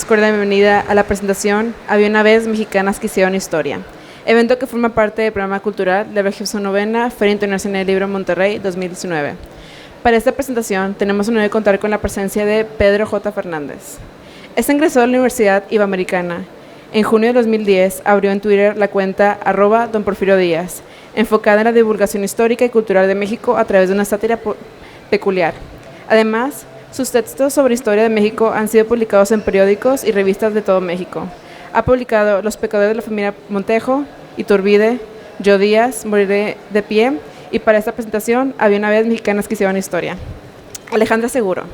cordial bienvenida a la presentación Había una vez mexicanas que hicieron historia, evento que forma parte del programa cultural de la 29ª Feria Internacional del Libro Monterrey 2019. Para esta presentación tenemos el honor de contar con la presencia de Pedro J. Fernández. Es egresado de la Universidad Iberoamericana. En junio de 2010 abrió en Twitter la cuenta @Don Porfirio Díaz, enfocada en la divulgación histórica y cultural de México a través de una sátira peculiar. Además, sus textos sobre historia de México han sido publicados en periódicos y revistas de todo México. Ha publicado Los pecadores de la familia Montejo, Iturbide, Yo Díaz, Moriré de pie, y para esta presentación Había una vez mexicanas que hicieron historia. Alejandra Seguro.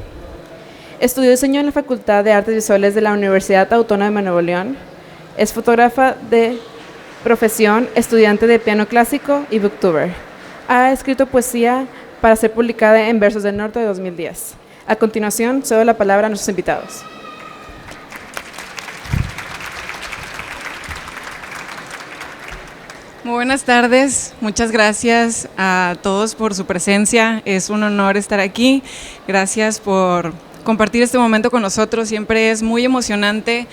Estudió diseño en la Facultad de Artes Visuales de la Universidad Autónoma de Nuevo León. Es fotógrafa de profesión, estudiante de piano clásico y booktuber. Ha escrito poesía para ser publicada en Versos del Norte de 2010. A continuación, cedo la palabra a nuestros invitados. Muy buenas tardes, muchas gracias a todos por su presencia, es un honor estar aquí, gracias por compartir este momento con nosotros, siempre es muy emocionante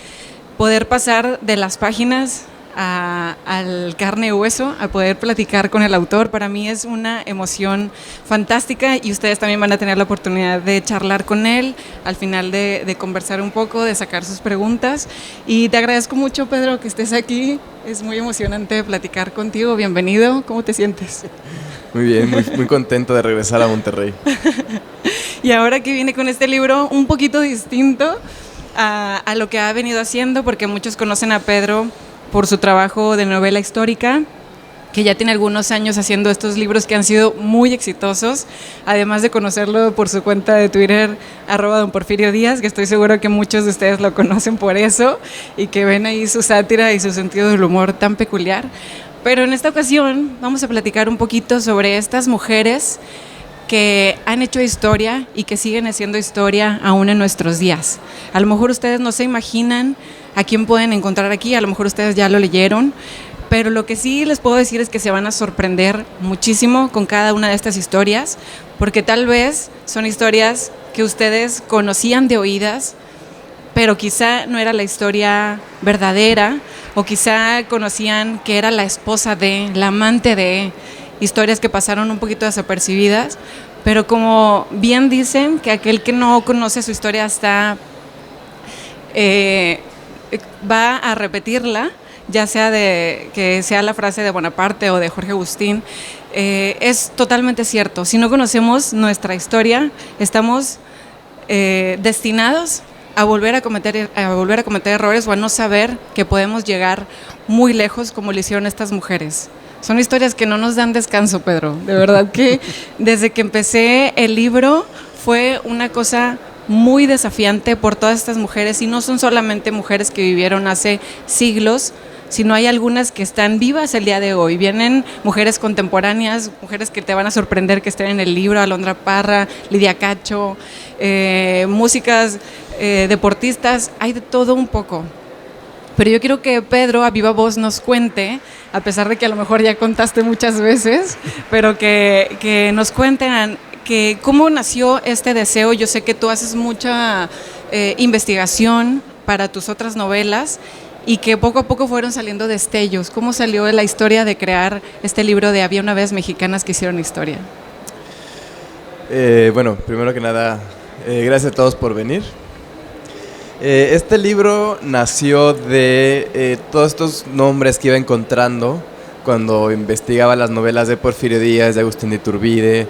poder pasar de las páginas al carne y hueso, a poder platicar con el autor. Para mí es una emoción fantástica y ustedes también van a tener la oportunidad de charlar con él, al final de conversar un poco, de sacar sus preguntas. Y te agradezco mucho, Pedro, que estés aquí. Es muy emocionante platicar contigo. Bienvenido. ¿Cómo te sientes? Muy bien, muy contento de regresar a Monterrey. Y ahora que viene con este libro un poquito distinto a lo que ha venido haciendo, porque muchos conocen a Pedro por su trabajo de novela histórica, que ya tiene algunos años haciendo estos libros que han sido muy exitosos, además de conocerlo por su cuenta de Twitter, @Don Porfirio Díaz, que estoy seguro que muchos de ustedes lo conocen por eso, y que ven ahí su sátira y su sentido del humor tan peculiar. Pero en esta ocasión vamos a platicar un poquito sobre estas mujeres que han hecho historia y que siguen haciendo historia aún en nuestros días. A lo mejor ustedes no se imaginan a quién pueden encontrar aquí, a lo mejor ustedes ya lo leyeron, pero lo que sí les puedo decir es que se van a sorprender muchísimo con cada una de estas historias, porque tal vez son historias que ustedes conocían de oídas, pero quizá no era la historia verdadera, o quizá conocían que era la esposa de, la amante de, historias que pasaron un poquito desapercibidas, pero como bien dicen, que aquel que no conoce su historia va a repetirla, ya sea que sea la frase de Bonaparte o de Jorge Agustín. Es totalmente cierto. Si no conocemos nuestra historia, estamos destinados a volver a cometer errores o a no saber que podemos llegar muy lejos como lo hicieron estas mujeres. Son historias que no nos dan descanso, Pedro. De verdad que desde que empecé el libro fue una cosa muy desafiante por todas estas mujeres, y no son solamente mujeres que vivieron hace siglos, sino hay algunas que están vivas el día de hoy. Vienen mujeres contemporáneas, mujeres que te van a sorprender que estén en el libro: Alondra Parra, Lidia Cacho, músicas, deportistas, hay de todo un poco. Pero yo quiero que Pedro a viva voz nos cuente, a pesar de que a lo mejor ya contaste muchas veces, pero que nos cuenten que cómo nació este deseo. Yo sé que tú haces mucha investigación para tus otras novelas y que poco a poco fueron saliendo destellos. ¿Cómo salió la historia de crear este libro de Había una vez mexicanas que hicieron historia? Bueno, primero que nada, gracias a todos por venir. Este libro nació de todos estos nombres que iba encontrando cuando investigaba las novelas de Porfirio Díaz, de Agustín de Iturbide,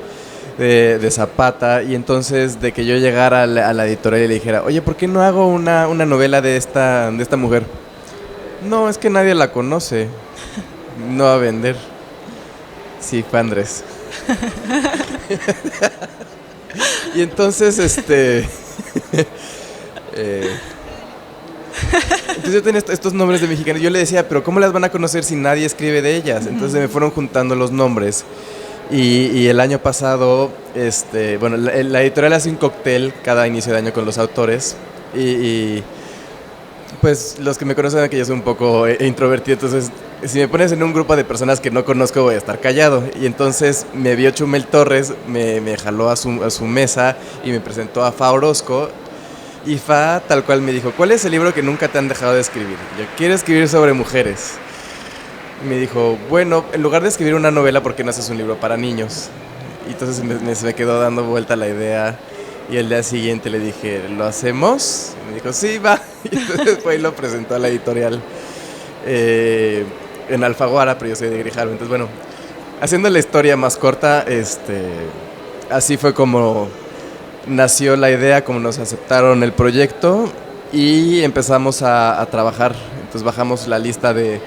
de Zapata, y entonces de que yo llegara a la editorial y le dijera: oye, ¿por qué no hago una novela de esta mujer? No, es que nadie la conoce, no va a vender. Sí, fue Andrés. Y entonces entonces yo tenía estos nombres de mexicanos. Yo le decía: pero ¿cómo las van a conocer si nadie escribe de ellas? Entonces me fueron juntando los nombres. Y el año pasado, bueno, la editorial hace un cóctel cada inicio de año con los autores. Y pues los que me conocen saben que yo soy un poco introvertido. Entonces, si me pones en un grupo de personas que no conozco, voy a estar callado. Y entonces me vio Chumel Torres, me jaló a su mesa y me presentó a Fa Orozco. Y Fa tal cual me dijo, ¿cuál es el libro que nunca te han dejado de escribir? Yo quiero escribir sobre mujeres. Y me dijo, bueno, en lugar de escribir una novela, ¿por qué no haces un libro para niños? Y entonces se me quedó dando vuelta la idea. Y el día siguiente le dije, ¿lo hacemos? Y me dijo, sí, va. Y entonces fue y lo presentó a la editorial en Alfaguara, pero yo soy de Grijalvo. Entonces, bueno, haciendo la historia más corta, así fue como nació la idea, como nos aceptaron el proyecto y empezamos a trabajar. Entonces bajamos la lista de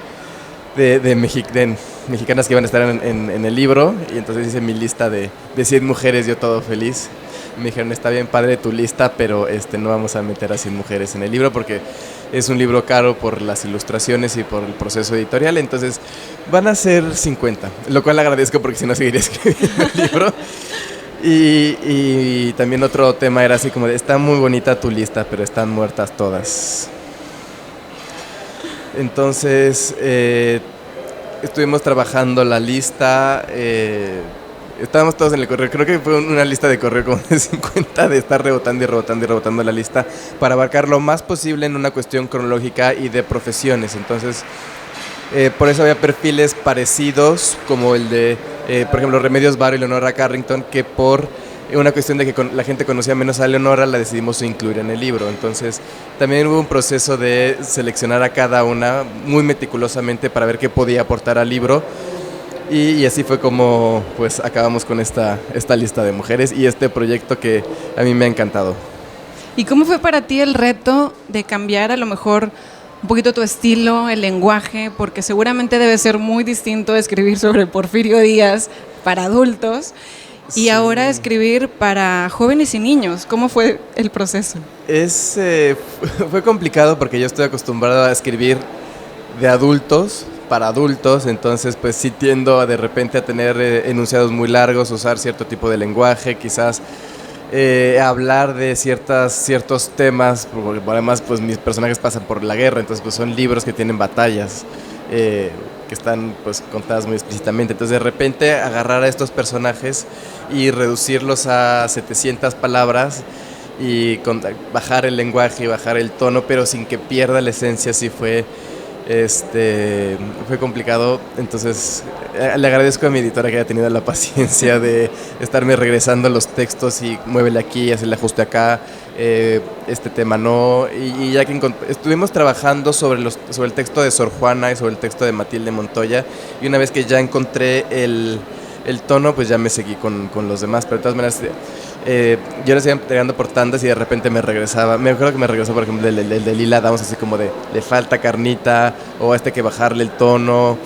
mexicanas que iban a estar en el libro, y entonces hice mi lista de 100 mujeres, yo todo feliz. Me dijeron, está bien padre tu lista, pero no vamos a meter a 100 mujeres en el libro porque es un libro caro por las ilustraciones y por el proceso editorial, entonces van a ser 50, lo cual agradezco porque si no seguiría escribiendo el libro. Y también otro tema era así como de, está muy bonita tu lista, pero están muertas todas. Entonces estuvimos trabajando la lista, estábamos todos en el correo, creo que fue una lista de correo como de 50, de estar rebotando y rebotando y rebotando la lista para abarcar lo más posible en una cuestión cronológica y de profesiones. Entonces por eso había perfiles parecidos como el de, por ejemplo, Remedios Varo y Leonora Carrington, que por una cuestión de que la gente conocía menos a Leonora, la decidimos incluir en el libro. Entonces también hubo un proceso de seleccionar a cada una muy meticulosamente para ver qué podía aportar al libro, y así fue como pues acabamos con esta lista de mujeres y este proyecto que a mí me ha encantado. ¿Y cómo fue para ti el reto de cambiar a lo mejor un poquito tu estilo, el lenguaje? Porque seguramente debe ser muy distinto escribir sobre Porfirio Díaz para adultos y ahora escribir para jóvenes y niños. ¿Cómo fue el proceso? Fue complicado porque yo estoy acostumbrado a escribir de adultos para adultos, entonces pues sí tiendo de repente a tener enunciados muy largos, usar cierto tipo de lenguaje, quizás hablar de ciertos temas, porque además pues mis personajes pasan por la guerra, entonces pues son libros que tienen batallas que están pues contadas muy explícitamente, entonces de repente agarrar a estos personajes y reducirlos a 700 palabras y bajar el lenguaje y bajar el tono, pero sin que pierda la esencia, sí fue complicado. Entonces le agradezco a mi editora que haya tenido la paciencia de estarme regresando los textos y muévele aquí, haz el ajuste acá, este tema no, y ya que estuvimos trabajando sobre el texto de Sor Juana y sobre el texto de Matilde Montoya, y una vez que ya encontré el tono, pues ya me seguí con los demás, pero de todas maneras yo les iba entregando por tandas y de repente me acuerdo que me regresó por ejemplo el de Lila Downs, así como de le falta carnita, o que bajarle el tono.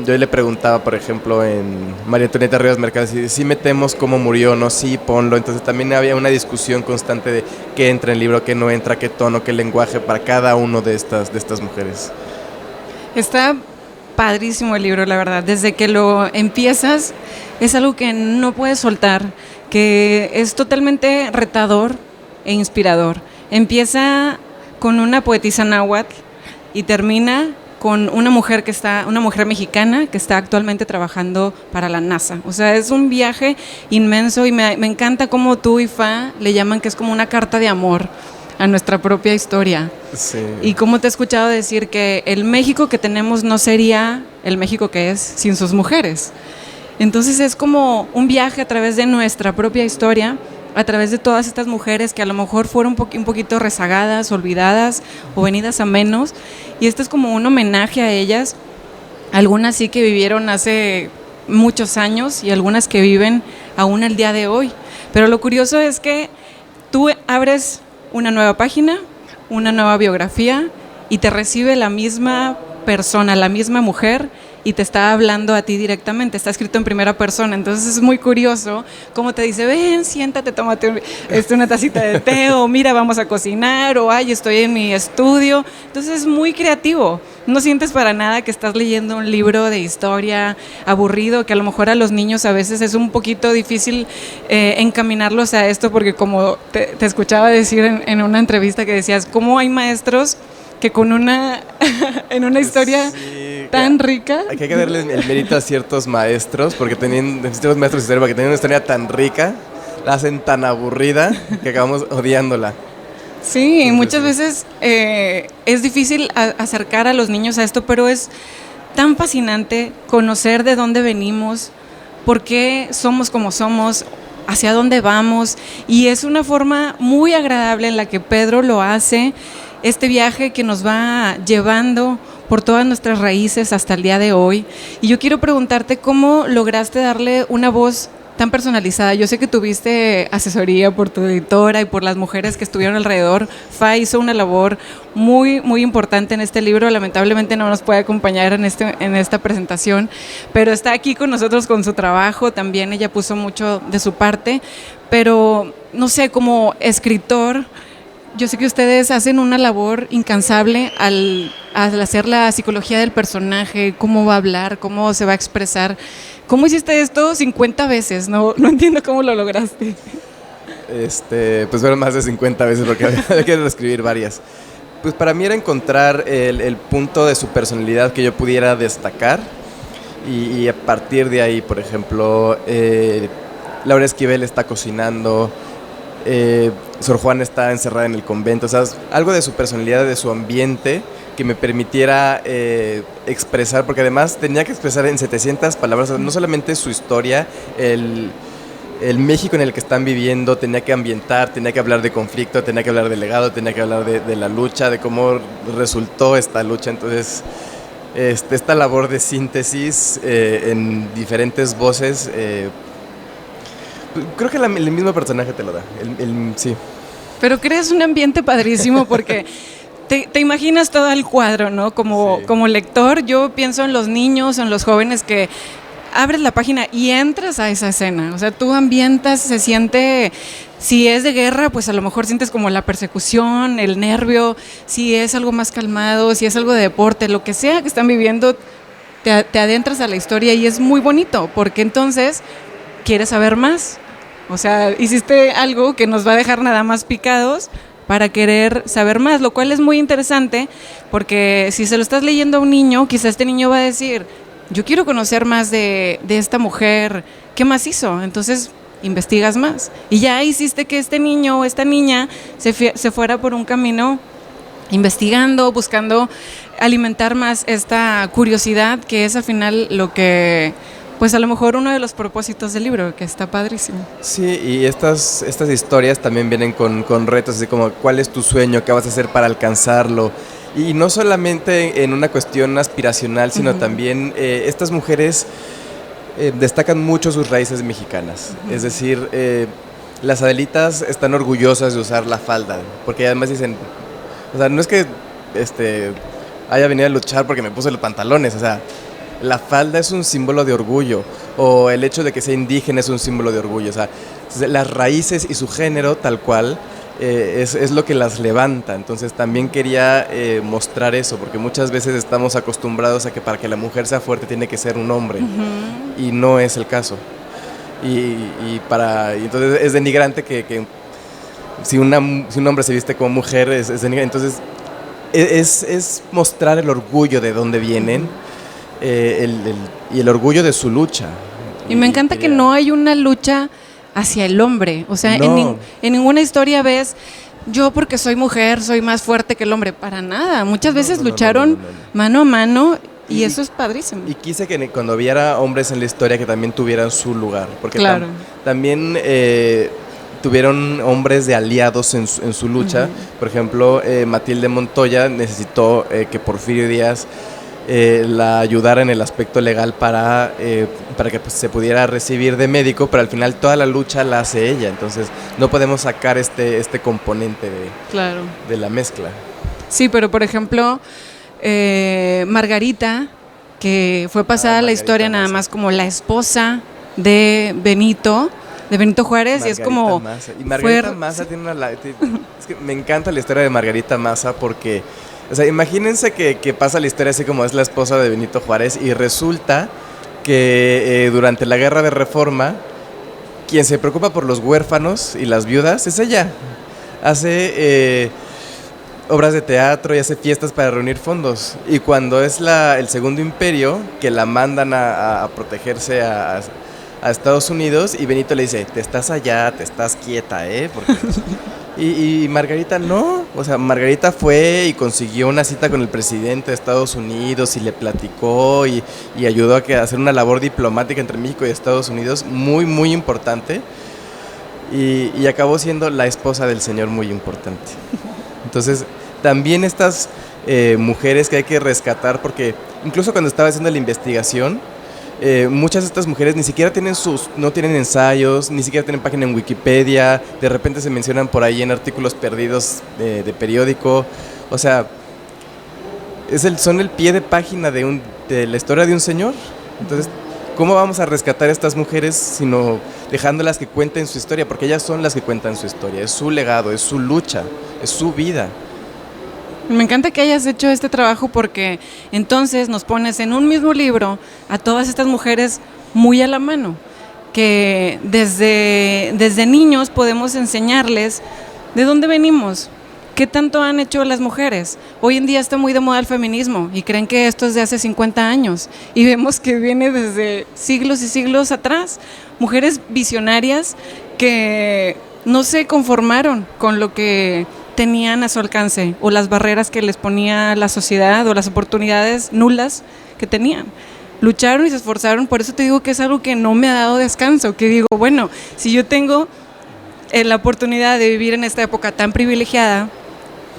Yo le preguntaba, por ejemplo, en María Antonieta Rivas Mercado, si metemos cómo murió, no, sí, ponlo. Entonces también había una discusión constante de qué entra en el libro, qué no entra, qué tono, qué lenguaje para cada uno de estas mujeres. Está padrísimo el libro, la verdad. Desde que lo empiezas es algo que no puedes soltar, que es totalmente retador e inspirador. Empieza con una poetisa náhuatl y termina con una mujer mexicana que está actualmente trabajando para la NASA. O sea, es un viaje inmenso y me encanta cómo tú y Fa le llaman que es como una carta de amor a nuestra propia historia. Sí. Y cómo te he escuchado decir que el México que tenemos no sería el México que es sin sus mujeres. Entonces es como un viaje a través de nuestra propia historia, a través de todas estas mujeres que a lo mejor fueron un poquito rezagadas, olvidadas o venidas a menos, y esto es como un homenaje a ellas, algunas sí que vivieron hace muchos años y algunas que viven aún el día de hoy. Pero lo curioso es que tú abres una nueva página, una nueva biografía, y te recibe la misma persona, la misma mujer, y te está hablando a ti directamente, está escrito en primera persona. Entonces es muy curioso cómo te dice, ven, siéntate, tómate una tacita de té, o mira, vamos a cocinar, o ay, estoy en mi estudio. Entonces es muy creativo, no sientes para nada que estás leyendo un libro de historia aburrido, que a lo mejor a los niños a veces es un poquito difícil encaminarlos a esto, porque como te escuchaba decir en una entrevista que decías, ¿cómo hay maestros que en una historia tan rica? Hay que darle el mérito a ciertos maestros, porque ciertos maestros de historia que tenían una historia tan rica, la hacen tan aburrida que acabamos odiándola. Sí, Entonces, muchas sí. veces es difícil acercar a los niños a esto, pero es tan fascinante conocer de dónde venimos, por qué somos como somos, hacia dónde vamos, y es una forma muy agradable en la que Pedro lo hace, este viaje que nos va llevando por todas nuestras raíces hasta el día de hoy. Y yo quiero preguntarte cómo lograste darle una voz tan personalizada. Yo sé que tuviste asesoría por tu editora y por las mujeres que estuvieron alrededor. Fa hizo una labor muy, muy importante en este libro. Lamentablemente no nos puede acompañar en esta presentación, pero está aquí con nosotros con su trabajo. También ella puso mucho de su parte, pero no sé, como escritor, yo sé que ustedes hacen una labor incansable al hacer la psicología del personaje, cómo va a hablar, cómo se va a expresar. ¿Cómo hiciste esto 50 veces? No entiendo cómo lo lograste. Pues fueron más de 50 veces porque había que reescribir varias. Pues para mí era encontrar el punto de su personalidad que yo pudiera destacar y a partir de ahí, por ejemplo, Laura Esquivel está cocinando, Sor Juana está encerrada en el convento, o sea, algo de su personalidad, de su ambiente que me permitiera expresar, porque además tenía que expresar en 700 palabras, o sea, no solamente su historia, el México en el que están viviendo, tenía que ambientar, tenía que hablar de conflicto, tenía que hablar de legado, tenía que hablar de la lucha, de cómo resultó esta lucha. Entonces, esta labor de síntesis en diferentes voces, creo que el mismo personaje te lo da, sí. Pero creas un ambiente padrísimo porque te imaginas todo el cuadro, ¿no? Como lector, yo pienso en los niños, en los jóvenes que abres la página y entras a esa escena. O sea, tú ambientas, se siente, si es de guerra, pues a lo mejor sientes como la persecución, el nervio, si es algo más calmado, si es algo de deporte, lo que sea que están viviendo, te adentras a la historia y es muy bonito, porque entonces quieres saber más. O sea, hiciste algo que nos va a dejar nada más picados para querer saber más, lo cual es muy interesante, porque si se lo estás leyendo a un niño, quizás este niño va a decir, yo quiero conocer más de esta mujer, ¿qué más hizo? Entonces investigas más. Y ya hiciste que este niño o esta niña se fuera por un camino investigando, buscando alimentar más esta curiosidad, que es al final lo que, pues a lo mejor uno de los propósitos del libro, que está padrísimo. Sí, y estas historias también vienen con retos, así como ¿cuál es tu sueño? ¿Qué vas a hacer para alcanzarlo? Y no solamente en una cuestión aspiracional, sino también estas mujeres destacan mucho sus raíces mexicanas. Es decir, las Adelitas están orgullosas de usar la falda, porque además dicen, o sea, no es que haya venido a luchar porque me puse los pantalones, o sea, la falda es un símbolo de orgullo, o el hecho de que sea indígena es un símbolo de orgullo, o sea, las raíces y su género tal cual es lo que las levanta. Entonces también quería mostrar eso, porque muchas veces estamos acostumbrados a que para que la mujer sea fuerte tiene que ser un hombre, y no es el caso. Y entonces es denigrante que si un hombre se viste como mujer es denigrante. Entonces es mostrar el orgullo de dónde vienen, y el orgullo de su lucha. Y me encanta que no hay una lucha hacia el hombre, o sea, no. en ninguna historia ves, yo porque soy mujer soy más fuerte que el hombre, para nada, muchas veces lucharon mano a mano y eso es padrísimo. Y quise que cuando hubiera hombres en la historia que también tuvieran su lugar, porque claro. También tuvieron hombres de aliados en su lucha. Por ejemplo, Matilde Montoya necesitó que Porfirio Díaz la ayudara en el aspecto legal para que pues, se pudiera recibir de médico, pero al final toda la lucha la hace ella, entonces no podemos sacar este componente de la mezcla. Sí, pero por ejemplo, Margarita, que fue pasada a la historia nada más como la esposa de Benito Juárez, Margarita, y es como... Maza. Y Margarita Maza tiene es que me encanta la historia de Margarita Maza porque... O sea, imagínense que pasa la historia así como es la esposa de Benito Juárez y resulta que durante la Guerra de Reforma quien se preocupa por los huérfanos y las viudas es ella. Hace obras de teatro y hace fiestas para reunir fondos. Y cuando es el Segundo Imperio, que la mandan a protegerse a Estados Unidos, y Benito le dice, te estás allá, te estás quieta, porque... Y Margarita no, o sea, Margarita fue y consiguió una cita con el presidente de Estados Unidos y le platicó y ayudó a hacer una labor diplomática entre México y Estados Unidos muy, muy importante y acabó siendo la esposa del señor muy importante. Entonces, también estas mujeres que hay que rescatar, porque incluso cuando estaba haciendo la investigación, muchas de estas mujeres ni siquiera no tienen ensayos, ni siquiera tienen página en Wikipedia, de repente se mencionan por ahí en artículos perdidos de periódico, o sea, son el pie de página de la historia de un señor. Entonces, ¿cómo vamos a rescatar a estas mujeres sino dejándolas que cuenten su historia? Porque ellas son las que cuentan su historia, es su legado, es su lucha, es su vida. Me encanta que hayas hecho este trabajo porque entonces nos pones en un mismo libro a todas estas mujeres muy a la mano, que desde niños podemos enseñarles de dónde venimos, qué tanto han hecho las mujeres. Hoy en día está muy de moda el feminismo y creen que esto es de hace 50 años y vemos que viene desde siglos y siglos atrás. Mujeres visionarias que no se conformaron con lo que tenían a su alcance o las barreras que les ponía la sociedad o las oportunidades nulas que tenían. Lucharon y se esforzaron, por eso te digo que es algo que no me ha dado descanso, que digo, bueno, si yo tengo la oportunidad de vivir en esta época tan privilegiada,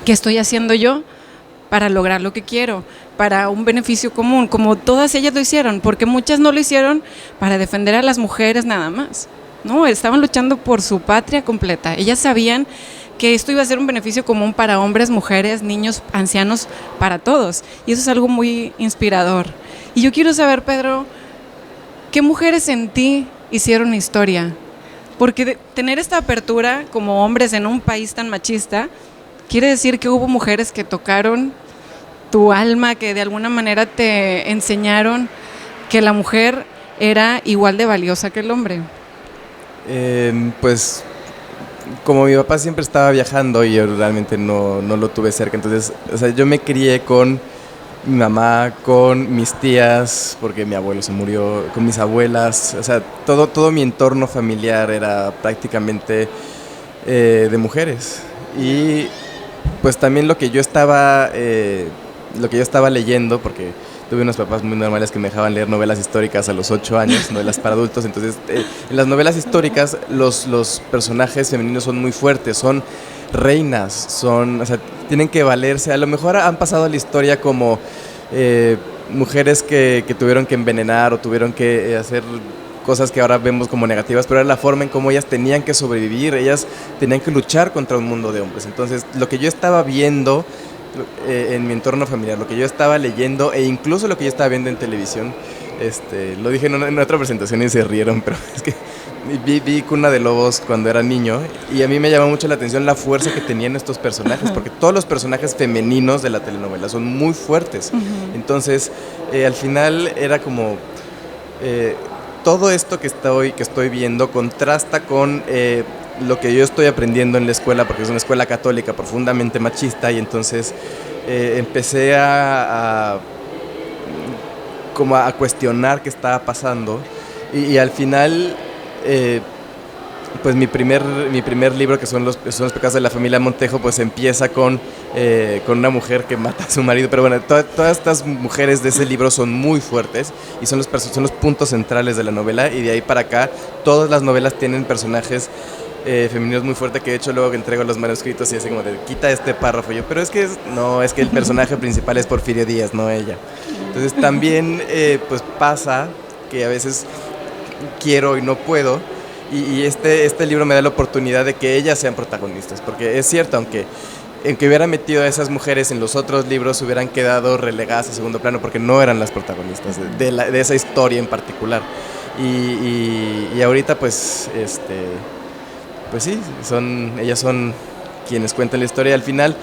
¿qué estoy haciendo yo para lograr lo que quiero, para un beneficio común, como todas ellas lo hicieron? Porque muchas no lo hicieron para defender a las mujeres nada más, no, estaban luchando por su patria completa. Ellas sabían que esto iba a ser un beneficio común para hombres, mujeres, niños, ancianos, para todos. Y eso es algo muy inspirador. Y yo quiero saber, Pedro, ¿qué mujeres en ti hicieron historia? Porque tener esta apertura como hombres en un país tan machista, quiere decir que hubo mujeres que tocaron tu alma, que de alguna manera te enseñaron que la mujer era igual de valiosa que el hombre. Pues como mi papá siempre estaba viajando y yo realmente no lo tuve cerca, entonces, o sea, yo me crié con mi mamá, con mis tías, porque mi abuelo se murió, con mis abuelas, o sea, todo mi entorno familiar era prácticamente de mujeres. Y pues también lo que yo estaba leyendo, porque tuve unos papás muy normales que me dejaban leer novelas históricas a los 8 años, novelas para adultos. Entonces, en las novelas históricas los personajes femeninos son muy fuertes, son reinas, o sea, tienen que valerse. A lo mejor han pasado a la historia como mujeres que tuvieron que envenenar o tuvieron que hacer cosas que ahora vemos como negativas, pero era la forma en cómo ellas tenían que sobrevivir, ellas tenían que luchar contra un mundo de hombres. Entonces, lo que yo estaba viendo en mi entorno familiar, lo que yo estaba leyendo e incluso lo que yo estaba viendo en televisión, lo dije en otra presentación y se rieron, pero es que vi Cuna de Lobos cuando era niño y a mí me llamó mucho la atención la fuerza que tenían estos personajes, porque todos los personajes femeninos de la telenovela son muy fuertes. Entonces, al final era como todo esto que estoy viendo contrasta con lo que yo estoy aprendiendo en la escuela, porque es una escuela católica profundamente machista, y entonces empecé a cuestionar qué estaba pasando, y al final pues mi primer libro, que son los pecados de la familia Montejo, pues empieza con una mujer que mata a su marido. Pero bueno, todas estas mujeres de ese libro son muy fuertes y son los puntos centrales de la novela, y de ahí para acá todas las novelas tienen personajes femeninos muy fuertes, que de hecho luego que entrego los manuscritos y así como de quita este párrafo, yo, pero es que el personaje principal es Porfirio Díaz, no ella. Entonces también pues pasa que a veces quiero y no puedo, y este libro me da la oportunidad de que ellas sean protagonistas, porque es cierto, aunque hubiera metido a esas mujeres en los otros libros, hubieran quedado relegadas a segundo plano porque no eran las protagonistas de esa historia en particular. Y ahorita pues pues sí, ellas son quienes cuentan la historia. Al final,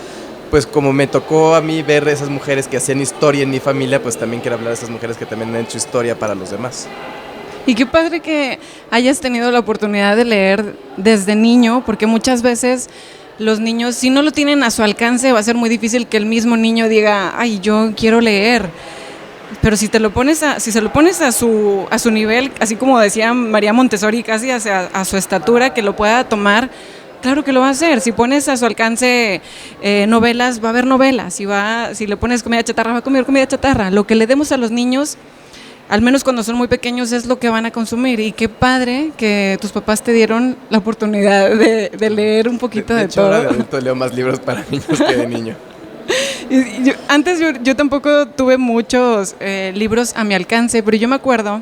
pues como me tocó a mí ver esas mujeres que hacían historia en mi familia, pues también quiero hablar de esas mujeres que también han hecho historia para los demás. Y qué padre que hayas tenido la oportunidad de leer desde niño, porque muchas veces los niños, si no lo tienen a su alcance, va a ser muy difícil que el mismo niño diga, ay, yo quiero leer. Pero si se lo pones a su nivel, así como decía María Montessori, casi a su estatura, que lo pueda tomar Claro que lo va a hacer. Si pones a su alcance novelas, va a haber novelas. Si le pones comida chatarra, va a comer comida chatarra. Lo que le demos a los niños, al menos cuando son muy pequeños, es lo que van a consumir. Y qué padre que tus papás te dieron la oportunidad de leer un poquito de todo. Ahora de adulto leo más libros para niños que de niño. Antes yo tampoco tuve muchos libros a mi alcance, pero yo me acuerdo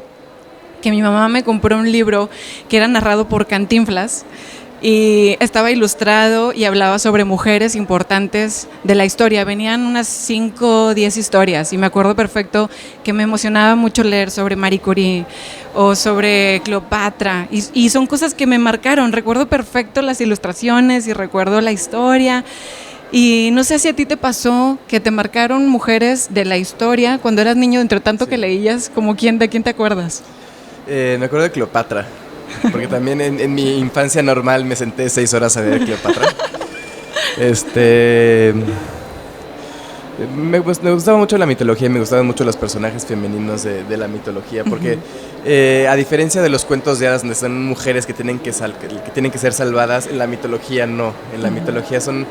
que mi mamá me compró un libro que era narrado por Cantinflas y estaba ilustrado y hablaba sobre mujeres importantes de la historia. Venían unas 5 o 10 historias y me acuerdo perfecto que me emocionaba mucho leer sobre Marie Curie o sobre Cleopatra y son cosas que me marcaron. Recuerdo perfecto las ilustraciones y recuerdo la historia. Y no sé si a ti te pasó que te marcaron mujeres de la historia cuando eras niño, entre tanto que leías, como ¿de quién te acuerdas? Me acuerdo de Cleopatra, porque también en mi infancia normal me senté 6 horas a ver Cleopatra. Me gustaba mucho la mitología y me gustaban mucho los personajes femeninos de la mitología, porque a diferencia de los cuentos de hadas donde son mujeres que tienen que ser salvadas, en la mitología no. En la mitología son,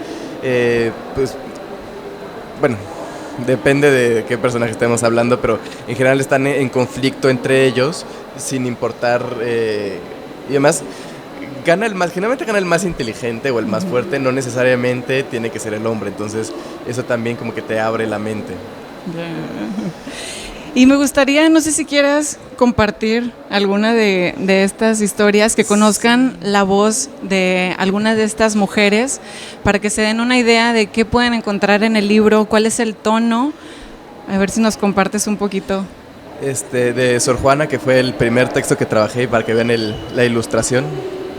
bueno, depende de qué personaje estemos hablando, pero en general están en conflicto entre ellos, sin importar, y además generalmente gana el más inteligente o el más fuerte, no necesariamente tiene que ser el hombre, entonces eso también como que te abre la mente. Y me gustaría, no sé si quieras compartir alguna de estas historias, que conozcan la voz de alguna de estas mujeres, para que se den una idea de qué pueden encontrar en el libro, cuál es el tono. A ver si nos compartes un poquito. De Sor Juana, que fue el primer texto que trabajé, para que vean la ilustración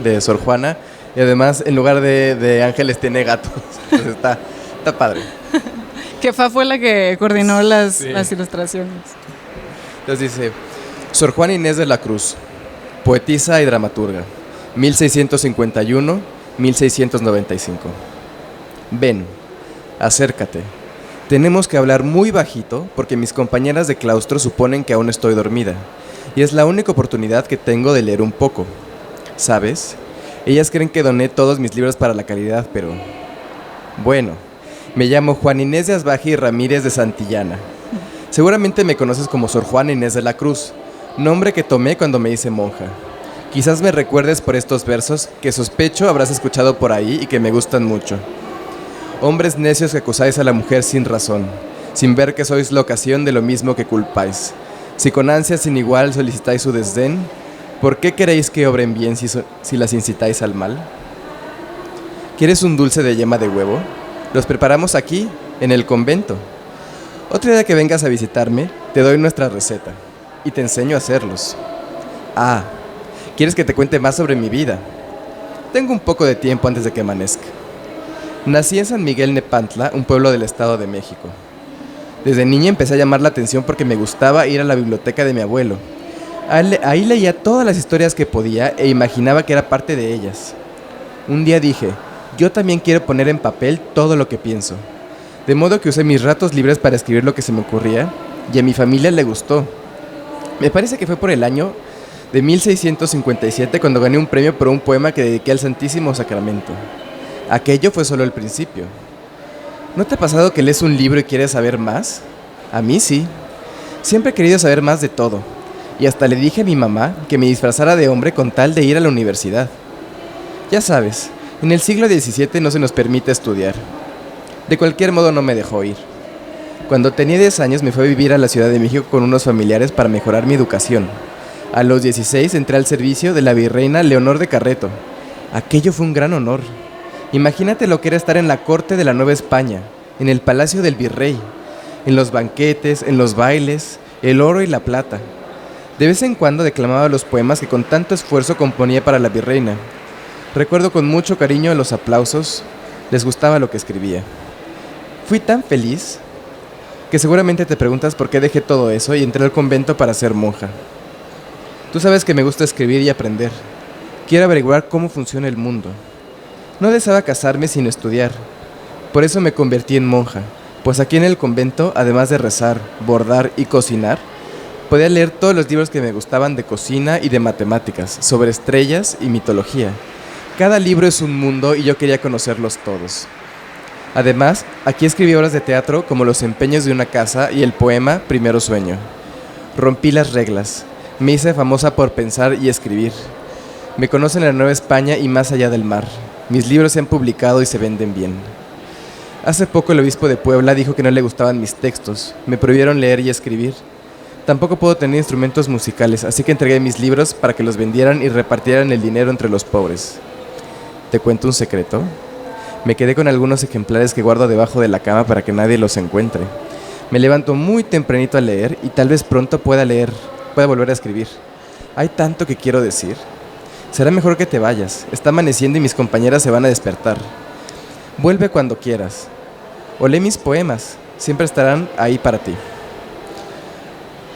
de Sor Juana, y además en lugar de ángeles tiene gatos. Entonces está padre. Que fue la que coordinó las ilustraciones. Entonces dice: Sor Juana Inés de la Cruz, poetisa y dramaturga, 1651-1695. Ven, acércate. Tenemos que hablar muy bajito porque mis compañeras de claustro suponen que aún estoy dormida, y es la única oportunidad que tengo de leer un poco. ¿Sabes? Ellas creen que doné todos mis libros para la caridad, pero... Bueno, me llamo Juan Inés de Asbaje y Ramírez de Santillana. Seguramente me conoces como Sor Juana Inés de la Cruz, nombre que tomé cuando me hice monja. Quizás me recuerdes por estos versos que sospecho habrás escuchado por ahí y que me gustan mucho. Hombres necios que acusáis a la mujer sin razón, sin ver que sois la ocasión de lo mismo que culpáis. Si con ansias sin igual solicitáis su desdén, ¿por qué queréis que obren bien si las incitáis al mal? ¿Quieres un dulce de yema de huevo? Los preparamos aquí, en el convento. Otro día que vengas a visitarme, te doy nuestra receta y te enseño a hacerlos. Ah, ¿quieres que te cuente más sobre mi vida? Tengo un poco de tiempo antes de que amanezca. Nací en San Miguel Nepantla, un pueblo del Estado de México. Desde niña empecé a llamar la atención porque me gustaba ir a la biblioteca de mi abuelo. Ahí leía todas las historias que podía e imaginaba que era parte de ellas. Un día dije, yo también quiero poner en papel todo lo que pienso. De modo que usé mis ratos libres para escribir lo que se me ocurría, y a mi familia le gustó. Me parece que fue por el año de 1657 cuando gané un premio por un poema que dediqué al Santísimo Sacramento. Aquello fue solo el principio. ¿No te ha pasado que lees un libro y quieres saber más? A mí sí. Siempre he querido saber más de todo. Y hasta le dije a mi mamá que me disfrazara de hombre con tal de ir a la universidad. Ya sabes, en el siglo XVII no se nos permite estudiar. De cualquier modo no me dejó ir. Cuando tenía 10 años me fui a vivir a la Ciudad de México con unos familiares para mejorar mi educación. A los 16 entré al servicio de la virreina Leonor de Carreto. Aquello fue un gran honor. Imagínate lo que era estar en la corte de la Nueva España, en el palacio del virrey, en los banquetes, en los bailes, el oro y la plata. De vez en cuando declamaba los poemas que con tanto esfuerzo componía para la virreina. Recuerdo con mucho cariño los aplausos, les gustaba lo que escribía. Fui tan feliz que seguramente te preguntas por qué dejé todo eso y entré al convento para ser monja. Tú sabes que me gusta escribir y aprender. Quiero averiguar cómo funciona el mundo. No deseaba casarme sin estudiar. Por eso me convertí en monja, pues aquí en el convento, además de rezar, bordar y cocinar, podía leer todos los libros que me gustaban de cocina y de matemáticas, sobre estrellas y mitología. Cada libro es un mundo y yo quería conocerlos todos. Además, aquí escribí obras de teatro como Los empeños de una casa y el poema Primero sueño. Rompí las reglas. Me hice famosa por pensar y escribir. Me conocen en la Nueva España y más allá del mar. Mis libros se han publicado y se venden bien. Hace poco el obispo de Puebla dijo que no le gustaban mis textos. Me prohibieron leer y escribir. Tampoco puedo tener instrumentos musicales, así que entregué mis libros para que los vendieran y repartieran el dinero entre los pobres. ¿Te cuento un secreto? Me quedé con algunos ejemplares que guardo debajo de la cama para que nadie los encuentre. Me levanto muy tempranito a leer y tal vez pronto pueda volver a escribir. Hay tanto que quiero decir. Será mejor que te vayas. Está amaneciendo y mis compañeras se van a despertar. Vuelve cuando quieras. O lee mis poemas. Siempre estarán ahí para ti.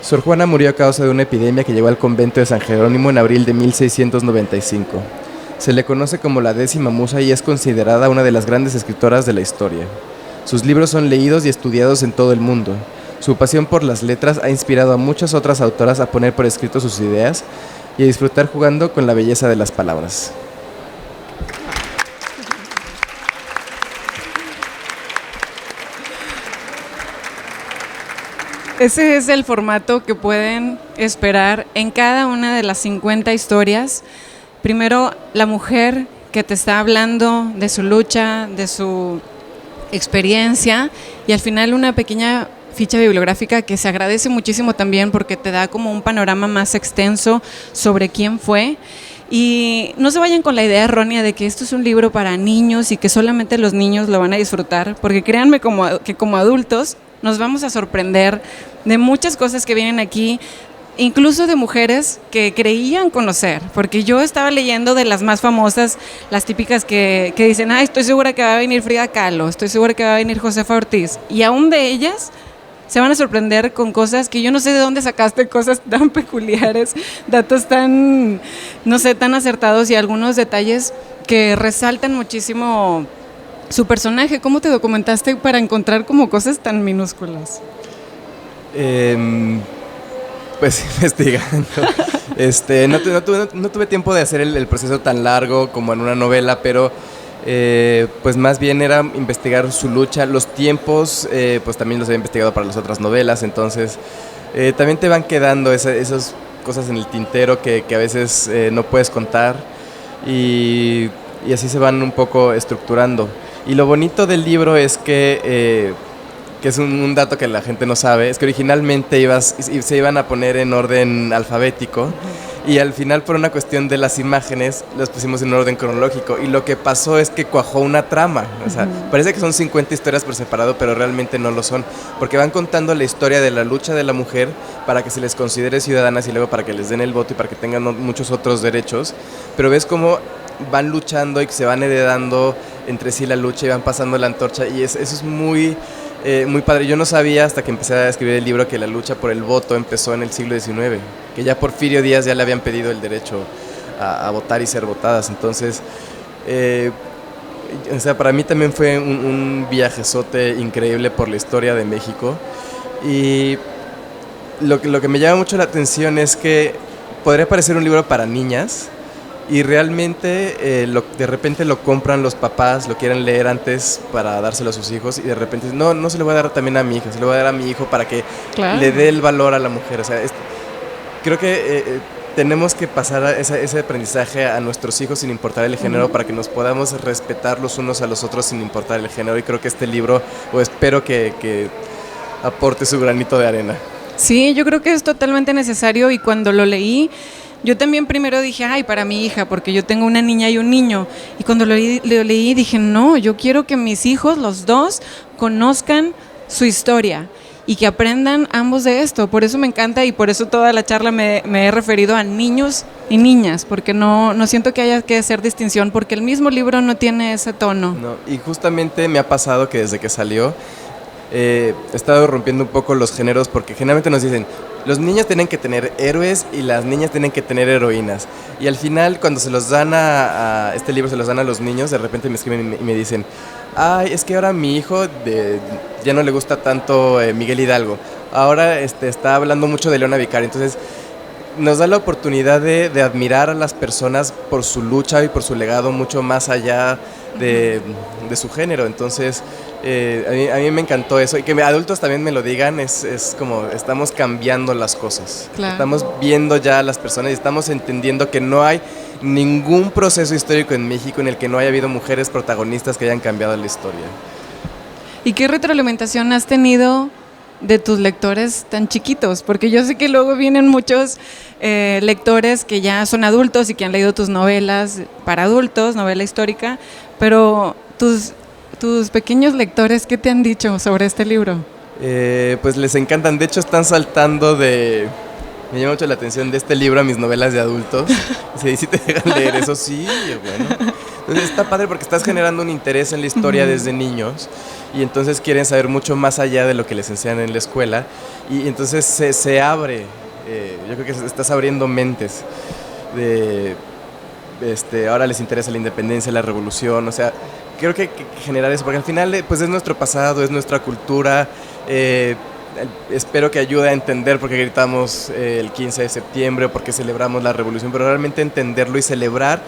Sor Juana murió a causa de una epidemia que llegó al convento de San Jerónimo en abril de 1695. Se le conoce como la 10ª musa y es considerada una de las grandes escritoras de la historia. Sus libros son leídos y estudiados en todo el mundo. Su pasión por las letras ha inspirado a muchas otras autoras a poner por escrito sus ideas y a disfrutar jugando con la belleza de las palabras. Ese es el formato que pueden esperar en cada una de las 50 historias. Primero, la mujer que te está hablando de su lucha, de su experiencia, y al final una pequeña ficha bibliográfica que se agradece muchísimo también porque te da como un panorama más extenso sobre quién fue. Y no se vayan con la idea errónea de que esto es un libro para niños y que solamente los niños lo van a disfrutar, porque créanme que como adultos nos vamos a sorprender de muchas cosas que vienen aquí, incluso de mujeres que creían conocer, porque yo estaba leyendo de las más famosas, las típicas que dicen, estoy segura que va a venir Frida Kahlo, estoy segura que va a venir Josefa Ortiz, y aún de ellas se van a sorprender con cosas que yo no sé de dónde sacaste, cosas tan peculiares, datos tan, no sé, tan acertados y algunos detalles que resaltan muchísimo su personaje. ¿Cómo te documentaste para encontrar como cosas tan minúsculas? Pues investigando. No tuve tiempo de hacer el proceso tan largo como en una novela, pero pues más bien era investigar su lucha, los tiempos, pues también los había investigado para las otras novelas, entonces también te van quedando esas cosas en el tintero que a veces no puedes contar y así se van un poco estructurando. Y lo bonito del libro es que es un dato que la gente no sabe, es que originalmente se iban a poner en orden alfabético y al final por una cuestión de las imágenes los pusimos en orden cronológico y lo que pasó es que cuajó una trama, o sea, parece que son 50 historias por separado, pero realmente no lo son, porque van contando la historia de la lucha de la mujer para que se les considere ciudadanas y luego para que les den el voto y para que tengan muchos otros derechos, pero ves cómo van luchando y que se van heredando entre sí la lucha y van pasando la antorcha y eso es muy padre. Yo no sabía hasta que empecé a escribir el libro que la lucha por el voto empezó en el siglo XIX, que ya Porfirio Díaz ya le habían pedido el derecho a votar y ser votadas. Entonces, o sea, para mí también fue un viajezote increíble por la historia de México. Y lo que me llama mucho la atención es que podría parecer un libro para niñas, y realmente de repente lo compran los papás, lo quieren leer antes para dárselo a sus hijos y de repente no se lo voy a dar también a mi hija, se lo voy a dar a mi hijo para que le dé el valor a la mujer. O sea, creo que tenemos que pasar ese aprendizaje a nuestros hijos sin importar el género para que nos podamos respetar los unos a los otros sin importar el género, y creo que este libro, o espero que aporte su granito de arena. Sí, yo creo que es totalmente necesario, y cuando lo leí yo también primero dije, para mi hija, porque yo tengo una niña y un niño. Y cuando lo leí dije, no, yo quiero que mis hijos, los dos, conozcan su historia y que aprendan ambos de esto. Por eso me encanta y por eso toda la charla me he referido a niños y niñas, porque no siento que haya que hacer distinción, porque el mismo libro no tiene ese tono. No, y justamente me ha pasado que desde que salió he estado rompiendo un poco los géneros, porque generalmente nos dicen, los niños tienen que tener héroes y las niñas tienen que tener heroínas. Y al final, cuando se los dan a este libro, se los dan a los niños, de repente me escriben y me dicen, es que ahora mi hijo ya no le gusta tanto Miguel Hidalgo. Ahora está hablando mucho de Leona Vicario. Entonces, nos da la oportunidad de admirar a las personas por su lucha y por su legado mucho más allá de su género. Entonces, a mí me encantó eso, y que adultos también me lo digan, es como estamos cambiando las cosas. Claro. Estamos viendo ya a las personas y estamos entendiendo que no hay ningún proceso histórico en México en el que no haya habido mujeres protagonistas que hayan cambiado la historia. ¿Y qué retroalimentación has tenido de tus lectores tan chiquitos? Porque yo sé que luego vienen muchos lectores que ya son adultos y que han leído tus novelas para adultos, novela histórica, pero tus pequeños lectores, ¿qué te han dicho sobre este libro? Pues les encantan, de hecho están saltando me llama mucho la atención de este libro a mis novelas de adultos. ¿Sí te dejan leer eso? Sí, bueno. Entonces está padre porque estás generando un interés en la historia desde niños, y entonces quieren saber mucho más allá de lo que les enseñan en la escuela, y entonces se abre, yo creo que estás abriendo mentes ahora les interesa la independencia, la revolución, o sea, creo que generar eso, porque al final pues es nuestro pasado, es nuestra cultura. Espero que ayude a entender por qué gritamos el 15 de septiembre o por qué celebramos la revolución, pero realmente entenderlo y celebrar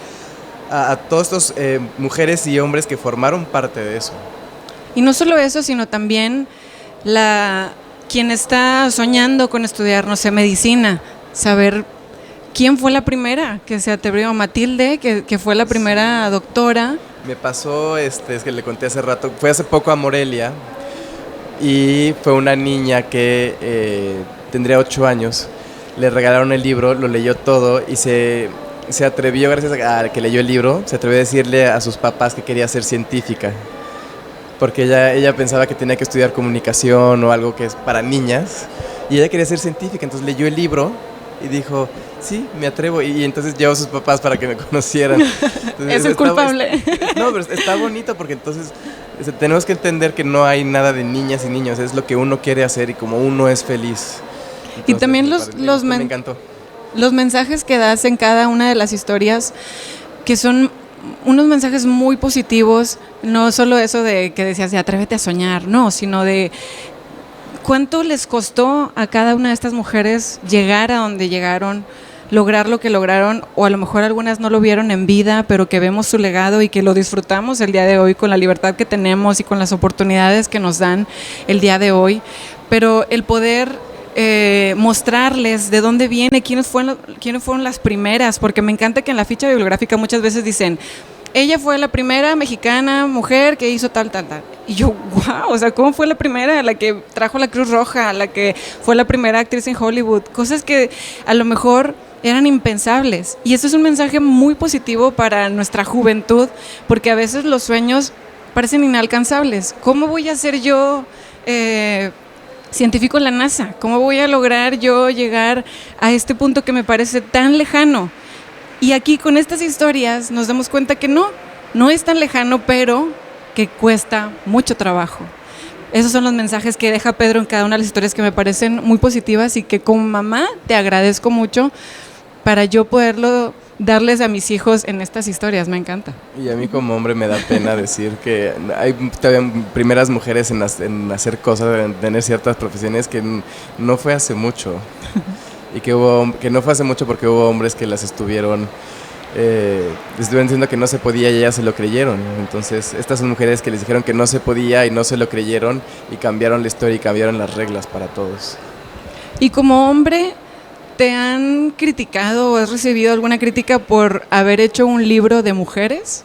a todos estos mujeres y hombres que formaron parte de eso. Y no solo eso, sino también quien está soñando con estudiar, no sé, medicina, saber quién fue la primera que se atrevió, Matilde, que fue la primera doctora. Me pasó, es que le conté hace rato, fue hace poco a Morelia, y fue una niña que tendría 8 años, le regalaron el libro, lo leyó todo y se atrevió, gracias a que leyó el libro, se atrevió a decirle a sus papás que quería ser científica, porque ella pensaba que tenía que estudiar comunicación o algo que es para niñas, y ella quería ser científica. Entonces leyó el libro y dijo, sí, me atrevo, y entonces llevó a sus papás para que me conocieran. Entonces, es el culpable. No, pero está bonito porque entonces tenemos que entender que no hay nada de niñas y niños, es lo que uno quiere hacer y como uno es feliz. Entonces, y también me encantó. Los mensajes que das en cada una de las historias, que son unos mensajes muy positivos, no solo eso de que decías de atrévete a soñar, no, sino de cuánto les costó a cada una de estas mujeres llegar a donde llegaron, lograr lo que lograron, o a lo mejor algunas no lo vieron en vida, pero que vemos su legado y que lo disfrutamos el día de hoy con la libertad que tenemos y con las oportunidades que nos dan el día de hoy, pero el poder mostrarles de dónde viene, quiénes fueron las primeras, porque me encanta que en la ficha bibliográfica muchas veces dicen, ella fue la primera mexicana mujer que hizo tal. Y yo, wow, o sea, ¿cómo fue la primera? La que trajo la Cruz Roja, la que fue la primera actriz en Hollywood, cosas que a lo mejor eran impensables. Y eso es un mensaje muy positivo para nuestra juventud, porque a veces los sueños parecen inalcanzables. ¿Cómo voy a ser yo científico en la NASA? ¿Cómo voy a lograr yo llegar a este punto que me parece tan lejano? Y aquí con estas historias nos damos cuenta que no es tan lejano, pero que cuesta mucho trabajo. Esos son los mensajes que deja Pedro en cada una de las historias que me parecen muy positivas y que como mamá te agradezco mucho para yo poderlo darles a mis hijos en estas historias. Me encanta. Y a mí como hombre me da pena decir que hay todavía primeras mujeres en hacer cosas, en tener ciertas profesiones que no fue hace mucho. Y que no fue hace mucho porque hubo hombres que las estuvieron diciendo que no se podía y ellas se lo creyeron. Entonces estas son mujeres que les dijeron que no se podía y no se lo creyeron y cambiaron la historia y cambiaron las reglas para todos. Y como hombre, ¿te han criticado o has recibido alguna crítica por haber hecho un libro de mujeres?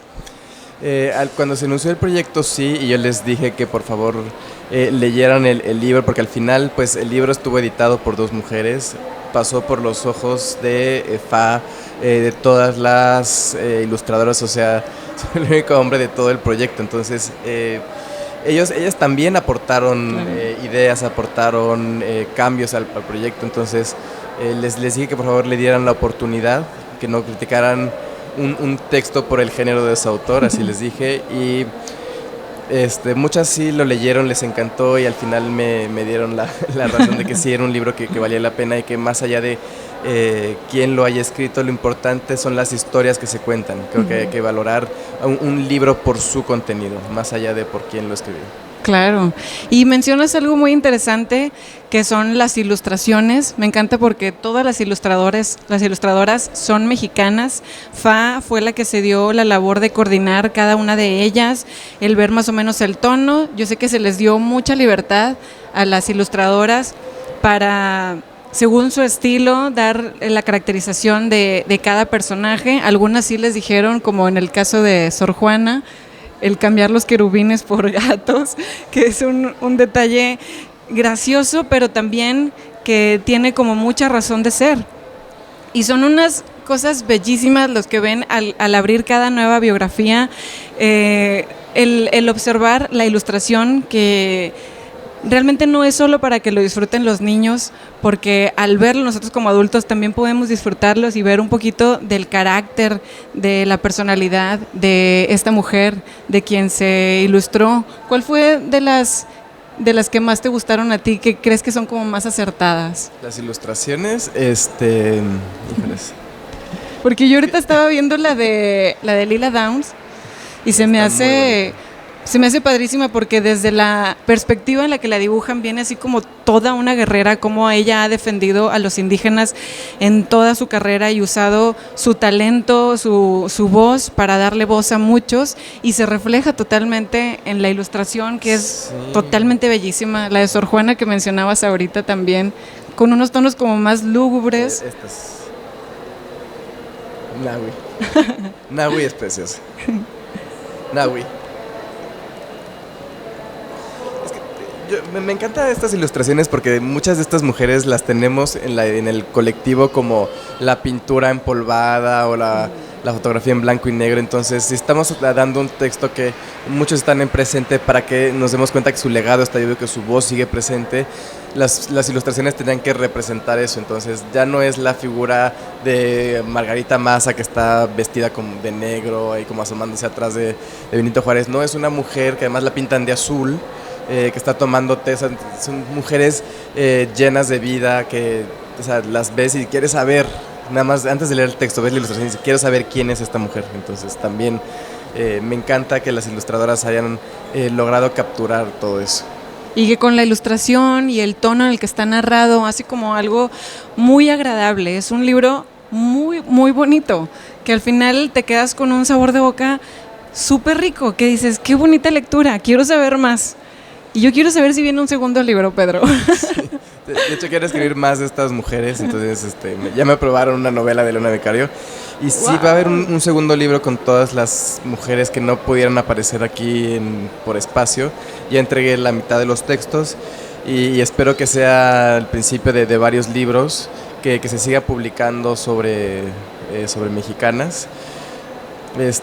Cuando se anunció el proyecto, sí, y yo les dije que por favor leyeran el libro, porque al final pues el libro estuvo editado por 2 mujeres, pasó por los ojos de de todas las ilustradoras, o sea, soy el único hombre de todo el proyecto. Entonces ellas también aportaron ideas, aportaron cambios al proyecto. Entonces les dije que por favor le dieran la oportunidad, que no criticaran un texto por el género de esa autora, así les dije, y muchas sí lo leyeron, les encantó, y al final me dieron la razón de que sí era un libro que valía la pena, y que más allá de quién lo haya escrito, lo importante son las historias que se cuentan. Creo que hay que valorar un libro por su contenido, más allá de por quién lo escribió. Claro. Y mencionas algo muy interesante que son las ilustraciones. Me encanta porque todas las ilustradoras son mexicanas. Fa fue la que se dio la labor de coordinar cada una de ellas, el ver más o menos el tono. Yo sé que se les dio mucha libertad a las ilustradoras para, según su estilo, dar la caracterización de cada personaje. Algunas sí les dijeron, como en el caso de Sor Juana, el cambiar los querubines por gatos, que es un detalle gracioso, pero también que tiene como mucha razón de ser. Y son unas cosas bellísimas los que ven al abrir cada nueva biografía, el observar la ilustración, que realmente no es solo para que lo disfruten los niños, porque al verlo nosotros como adultos también podemos disfrutarlos y ver un poquito del carácter, de la personalidad de esta mujer, de quien se ilustró. ¿Cuál fue de las que más te gustaron a ti, que crees que son como más acertadas? Las ilustraciones, híjoles. Porque yo ahorita estaba viendo la de Lila Downs y se me hace padrísima, porque desde la perspectiva en la que la dibujan viene así como toda una guerrera, como ella ha defendido a los indígenas en toda su carrera y usado su talento, su voz para darle voz a muchos, y se refleja totalmente en la ilustración, que es totalmente bellísima. La de Sor Juana que mencionabas ahorita también, con unos tonos como más lúgubres. Nahui es preciosa. Nahui. Me encantan estas ilustraciones porque muchas de estas mujeres las tenemos en el colectivo como la pintura empolvada o la fotografía en blanco y negro. Entonces, si estamos dando un texto que muchos están en presente, para que nos demos cuenta que su legado está vivo, que su voz sigue presente, las ilustraciones tendrían que representar eso. Entonces, ya no es la figura de Margarita Maza, que está vestida como de negro y como asomándose atrás de Benito Juárez. No, es una mujer que además la pintan de azul, que está tomando té. Son mujeres llenas de vida, que, o sea, las ves y quieres saber, nada más antes de leer el texto, ves la ilustración y dices, quiero saber quién es esta mujer. Entonces también me encanta que las ilustradoras hayan logrado capturar todo eso. Y que con la ilustración y el tono en el que está narrado hace como algo muy agradable. Es un libro muy, muy bonito, que al final te quedas con un sabor de boca súper rico, que dices, qué bonita lectura, quiero saber más. Y yo quiero saber si viene un segundo libro, Pedro. Sí. De hecho, quiero escribir más de estas mujeres. Entonces ya me aprobaron una novela de Elena Vicario. Y sí, wow, va a haber un segundo libro con todas las mujeres que no pudieron aparecer aquí por espacio. Ya entregué la mitad de los textos y espero que sea el principio de varios libros que se siga publicando sobre mexicanas.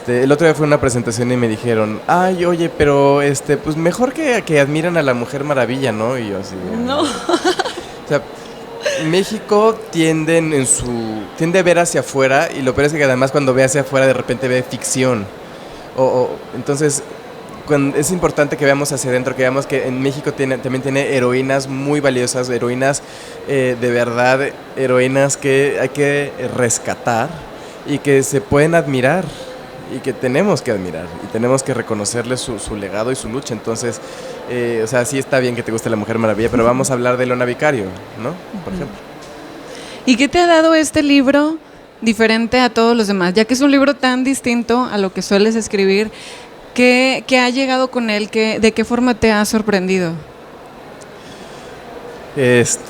El otro día fue una presentación y me dijeron, ay, oye, pero pues mejor que admiran a la Mujer Maravilla, ¿no? Y yo así, no. O sea, México tiende a ver hacia afuera, y lo peor es que además cuando ve hacia afuera de repente ve ficción. Entonces, es importante que veamos hacia adentro, que veamos que en México también tiene heroínas muy valiosas, heroínas de verdad, heroínas que hay que rescatar y que se pueden admirar. Y que tenemos que admirar y tenemos que reconocerle su legado y su lucha. Entonces, o sea, sí está bien que te guste la Mujer Maravilla, pero vamos a hablar de Elena Vicario, ¿no? Por ejemplo. ¿Y qué te ha dado este libro diferente a todos los demás? Ya que es un libro tan distinto a lo que sueles escribir, ¿qué ha llegado con él? ¿De qué forma te ha sorprendido? Pues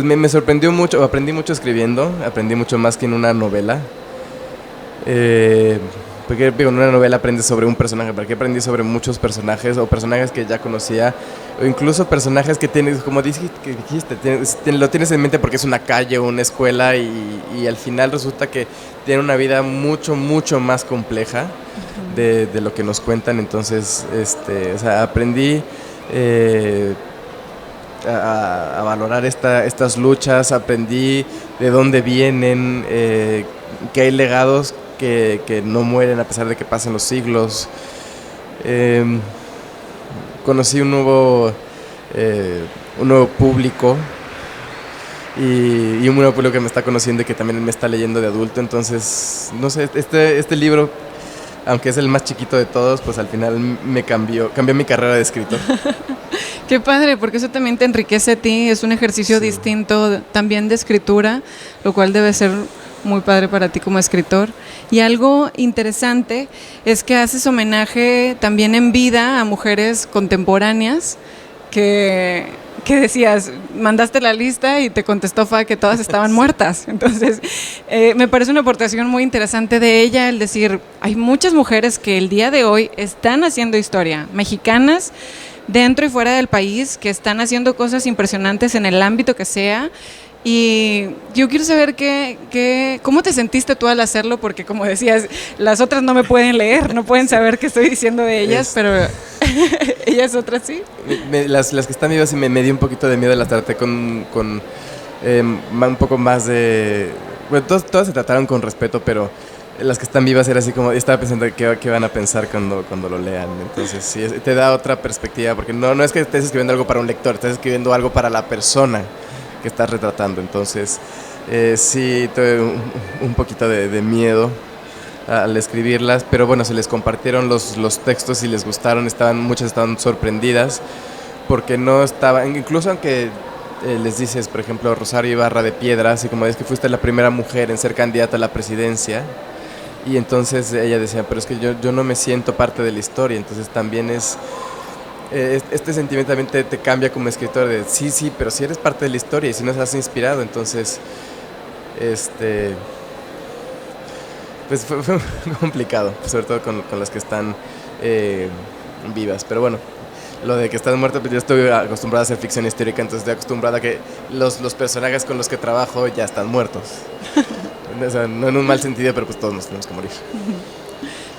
me sorprendió mucho, aprendí mucho escribiendo, aprendí mucho más que en una novela. Porque en una novela aprendes sobre un personaje, pero aquí aprendí sobre muchos personajes, o personajes que ya conocía, o incluso personajes que tienes, como dijiste, lo tienes en mente porque es una calle o una escuela, y al final resulta que tiene una vida mucho, mucho más compleja de lo que nos cuentan. Entonces, o sea, aprendí a valorar estas luchas, aprendí de dónde vienen, que hay legados que no mueren a pesar de que pasen los siglos. Conocí un nuevo público y un nuevo público que me está conociendo y que también me está leyendo de adulto. Entonces, no sé, este libro aunque es el más chiquito de todos, pues al final cambió mi carrera de escritor. Qué padre, porque eso también te enriquece a ti, es un ejercicio distinto también de escritura, lo cual debe ser muy padre para ti como escritor. Y algo interesante es que haces homenaje también en vida a mujeres contemporáneas que decías, mandaste la lista y te contestó Fa que todas estaban muertas. Entonces, me parece una aportación muy interesante de ella, el decir, hay muchas mujeres que el día de hoy están haciendo historia, mexicanas, dentro y fuera del país, que están haciendo cosas impresionantes en el ámbito que sea. Y yo quiero saber cómo te sentiste tú al hacerlo, porque como decías, las otras no me pueden leer, no pueden saber qué estoy diciendo de ellas, pero ellas otras sí. Las que están vivas sí me dio un poquito de miedo, las traté con un poco más de... Bueno, todas se trataron con respeto, pero las que están vivas era así como, estaba pensando qué van a pensar cuando lo lean. Entonces sí, te da otra perspectiva, porque no es que estés escribiendo algo para un lector, estás escribiendo algo para la persona que estás retratando. Entonces sí tuve un poquito de miedo al escribirlas, pero bueno, se les compartieron los textos y les gustaron, muchas estaban sorprendidas, porque no estaban, incluso aunque les dices, por ejemplo, Rosario Ibarra de Piedra, así como es que fuiste la primera mujer en ser candidata a la presidencia, y entonces ella decía, pero es que yo no me siento parte de la historia, entonces también este sentimiento también te cambia como escritor de sí, pero si eres parte de la historia y si nos has inspirado, entonces pues fue complicado, sobre todo con las que están vivas, pero bueno, lo de que están muertas, pues yo estoy acostumbrada a hacer ficción histórica, entonces estoy acostumbrada a que los personajes con los que trabajo ya están muertos. O sea, no en un mal sentido, pero pues todos nos tenemos que morir.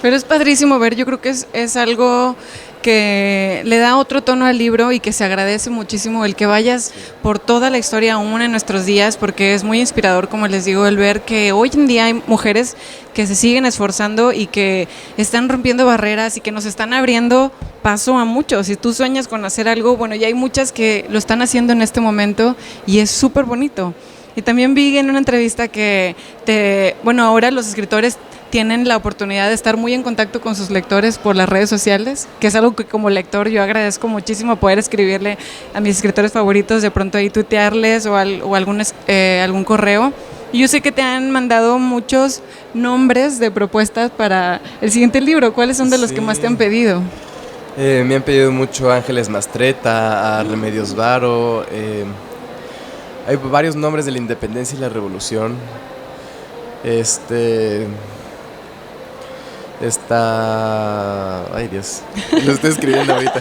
Pero es padrísimo ver, yo creo que es algo que le da otro tono al libro y que se agradece muchísimo el que vayas por toda la historia aún en nuestros días, porque es muy inspirador, como les digo, el ver que hoy en día hay mujeres que se siguen esforzando y que están rompiendo barreras y que nos están abriendo paso a muchos. Si tú sueñas con hacer algo, bueno, ya hay muchas que lo están haciendo en este momento y es súper bonito. Y también vi en una entrevista que ahora los escritores tienen la oportunidad de estar muy en contacto con sus lectores por las redes sociales, que es algo que como lector yo agradezco muchísimo, poder escribirle a mis escritores favoritos, de pronto ahí tuitearles o algún correo. Y yo sé que te han mandado muchos nombres de propuestas para el siguiente libro. ¿Cuáles son de los que más te han pedido? Me han pedido mucho Ángeles Mastretta, a Remedios Varo. Hay varios nombres de la independencia y la revolución. Ay Dios, lo estoy escribiendo ahorita.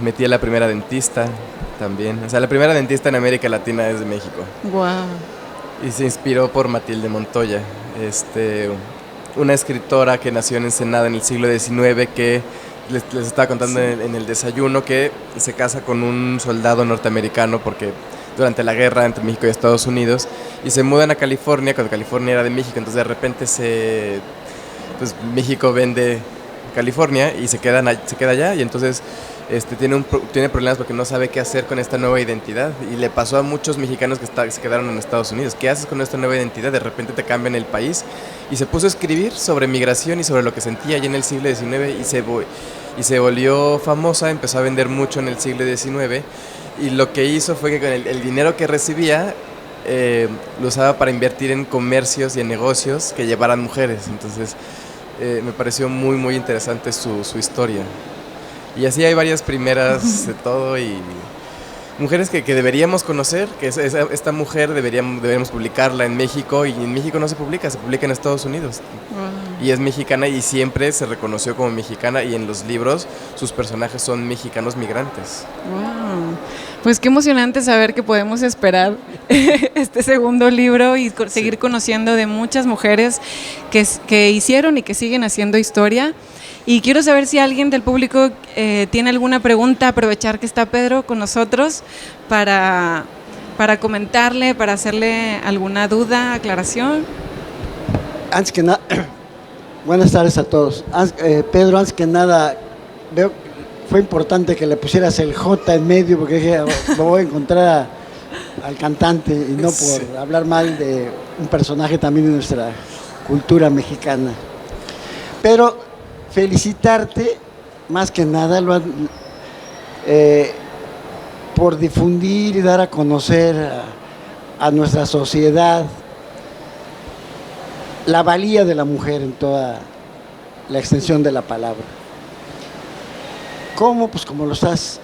Metí a la primera dentista también. O sea, la primera dentista en América Latina es de México. Wow. Y se inspiró por Matilde Montoya, una escritora que nació en Ensenada en el siglo XIX, que les estaba contando en el desayuno, que se casa con un soldado norteamericano porque durante la guerra entre México y Estados Unidos, y se mudan a California cuando California era de México. Entonces de repente pues México vende California y se queda allá, y entonces tiene problemas porque no sabe qué hacer con esta nueva identidad, y le pasó a muchos mexicanos que se quedaron en Estados Unidos. ¿Qué haces con esta nueva identidad? De repente te cambian el país, y se puso a escribir sobre migración y sobre lo que sentía allí en el siglo XIX, y se volvió famosa, empezó a vender mucho en el siglo XIX, y lo que hizo fue que con el dinero que recibía lo usaba para invertir en comercios y en negocios que llevaran mujeres. Entonces me pareció muy muy interesante su historia, y así hay varias primeras de todo, y mujeres que deberíamos conocer, que esta mujer deberíamos publicarla en México, y en México no se publica en Estados Unidos. Wow. Y es mexicana y siempre se reconoció como mexicana, y en los libros sus personajes son mexicanos migrantes. Wow. Pues qué emocionante saber que podemos esperar este segundo libro y seguir conociendo de muchas mujeres que hicieron y que siguen haciendo historia. Y quiero saber si alguien del público tiene alguna pregunta, aprovechar que está Pedro con nosotros para comentarle, para hacerle alguna duda, aclaración. Antes que nada, buenas tardes a todos. Pedro, antes que nada, veo fue importante que le pusieras el J en medio, porque dije, me voy a encontrar al cantante, y no por hablar mal de un personaje también de nuestra cultura mexicana. Pero felicitarte, más que nada, por difundir y dar a conocer a nuestra sociedad la valía de la mujer en toda la extensión de la palabra. ¿Cómo? Pues como lo estás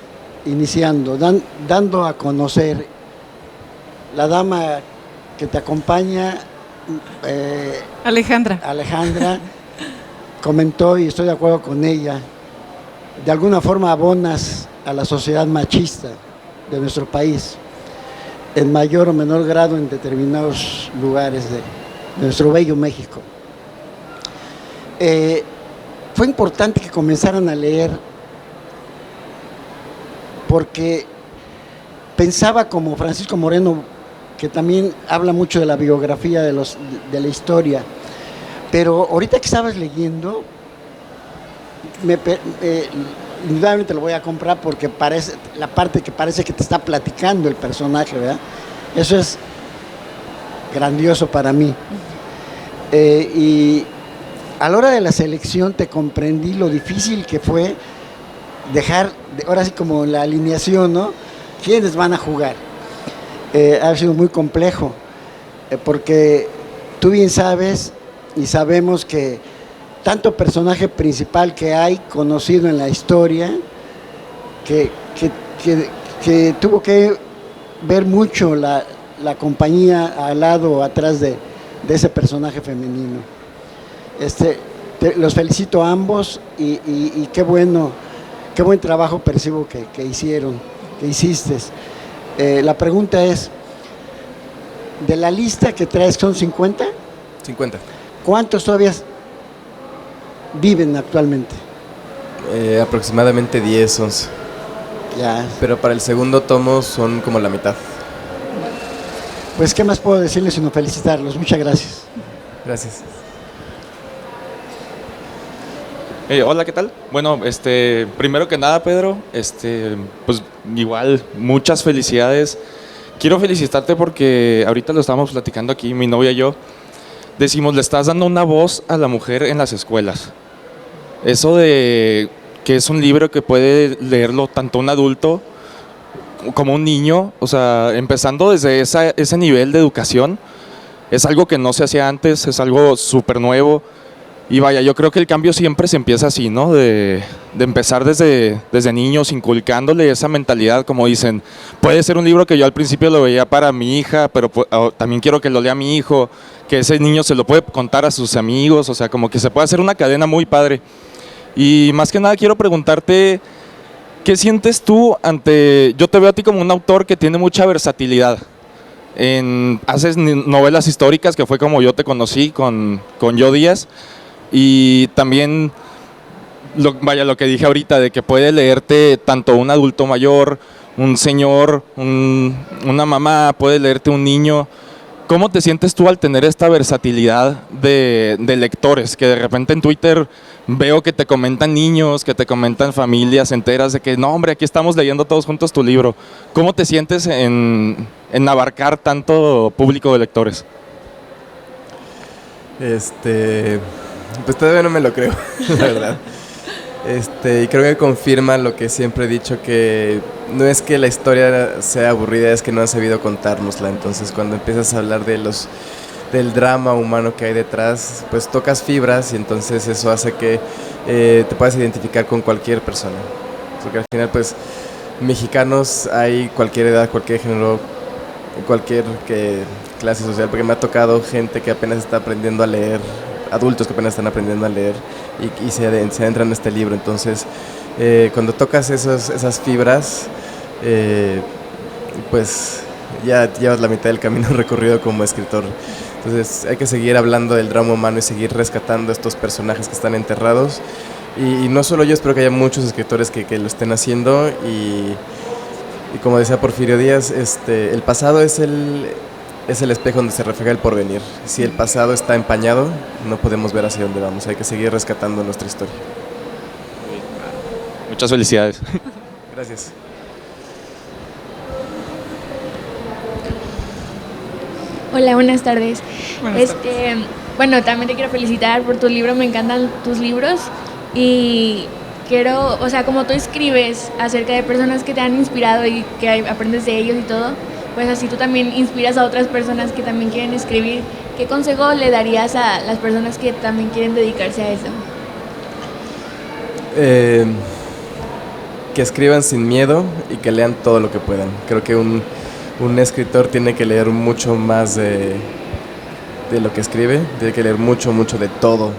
iniciando, dando a conocer la dama que te acompaña, Alejandra, comentó, y estoy de acuerdo con ella, de alguna forma abonas a la sociedad machista de nuestro país, en mayor o menor grado en determinados lugares de nuestro bello México. Fue importante que comenzaran a leer, porque pensaba como Francisco Moreno, que también habla mucho de la biografía de la historia, pero ahorita que estabas leyendo, indudablemente lo voy a comprar porque parece la parte que parece que te está platicando el personaje, ¿verdad? Eso es grandioso para mí. Y a la hora de la selección te comprendí lo difícil que fue dejar, ahora sí como la alineación, ¿no? ¿Quiénes van a jugar? Ha sido muy complejo, porque tú bien sabes y sabemos que tanto personaje principal que hay conocido en la historia, que tuvo que ver mucho la compañía al lado o atrás de ese personaje femenino. Los felicito a ambos y qué buen trabajo percibo que hiciste. La pregunta es, de la lista que traes, ¿son 50? 50. ¿Cuántos todavía viven actualmente? Aproximadamente 10, 11. Ya. Pero para el segundo tomo son como la mitad. Pues, ¿qué más puedo decirles sino felicitarlos? Muchas gracias. Gracias. Hola, ¿qué tal? Bueno, primero que nada, Pedro, pues igual, muchas felicidades. Quiero felicitarte porque ahorita lo estábamos platicando aquí, mi novia y yo. Decimos, le estás dando una voz a la mujer en las escuelas. Eso de que es un libro que puede leerlo tanto un adulto como un niño, o sea, empezando desde ese nivel de educación, es algo que no se hacía antes, es algo súper nuevo. Y vaya, yo creo que el cambio siempre se empieza así, ¿no? De empezar desde niños, inculcándole esa mentalidad, como dicen, puede ser un libro que yo al principio lo veía para mi hija, pero también quiero que lo lea mi hijo, que ese niño se lo puede contar a sus amigos, o sea, como que se puede hacer una cadena muy padre. Y más que nada quiero preguntarte, ¿qué sientes tú yo te veo a ti como un autor que tiene mucha versatilidad? Haces novelas históricas, que fue como yo te conocí con Yo Díaz, y también lo que dije ahorita, de que puede leerte tanto un adulto mayor, un señor, una mamá, puede leerte un niño. ¿Cómo te sientes tú al tener esta versatilidad de lectores? Que de repente en Twitter veo que te comentan niños, que te comentan familias enteras, de que no, hombre, aquí estamos leyendo todos juntos tu libro. ¿Cómo te sientes en abarcar tanto público de lectores? Pues todavía no me lo creo, la verdad. Y creo que confirma lo que siempre he dicho, que no es que la historia sea aburrida, es que no han sabido contárnosla. Entonces, cuando empiezas a hablar del drama humano que hay detrás, pues tocas fibras, y entonces eso hace que te puedas identificar con cualquier persona. Porque al final, pues, mexicanos hay cualquier edad, cualquier género, cualquier clase social, porque me ha tocado gente que apenas está aprendiendo a leer, adultos que apenas están aprendiendo a leer y se adentran en este libro. Entonces, cuando tocas esas fibras, pues ya llevas la mitad del camino recorrido como escritor. Entonces hay que seguir hablando del drama humano y seguir rescatando estos personajes que están enterrados. Y no solo yo, espero que haya muchos escritores que lo estén haciendo. Y como decía Porfirio Díaz, el pasado es el espejo donde se refleja el porvenir. Si el pasado está empañado, no podemos ver hacia dónde vamos. Hay que seguir rescatando nuestra historia. Muchas felicidades. Gracias. Hola, buenas tardes. Buenas tardes. Bueno, también te quiero felicitar por tu libro, me encantan tus libros y quiero, o sea, como tú escribes acerca de personas que te han inspirado y que aprendes de ellos y todo, pues así tú también inspiras a otras personas que también quieren escribir. ¿Qué consejo le darías a las personas que también quieren dedicarse a eso? Que escriban sin miedo y que lean todo lo que puedan. Creo que un escritor tiene que leer mucho más de lo que escribe, tiene que leer mucho de todo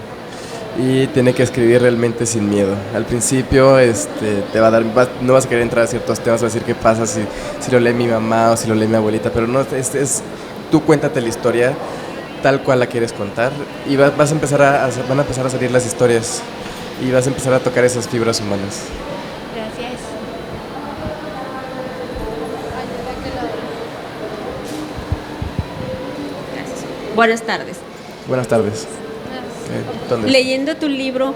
y tiene que escribir realmente sin miedo. Al principio te va a dar, no vas a querer entrar a ciertos temas, vas a decir qué pasa si lo lee mi mamá o si lo lee mi abuelita, pero no, tú cuéntate la historia tal cual la quieres contar y van a empezar a salir las historias y vas a empezar a tocar esas fibras humanas. Gracias. Buenas tardes. Buenas tardes. ¿Dónde? Leyendo tu libro,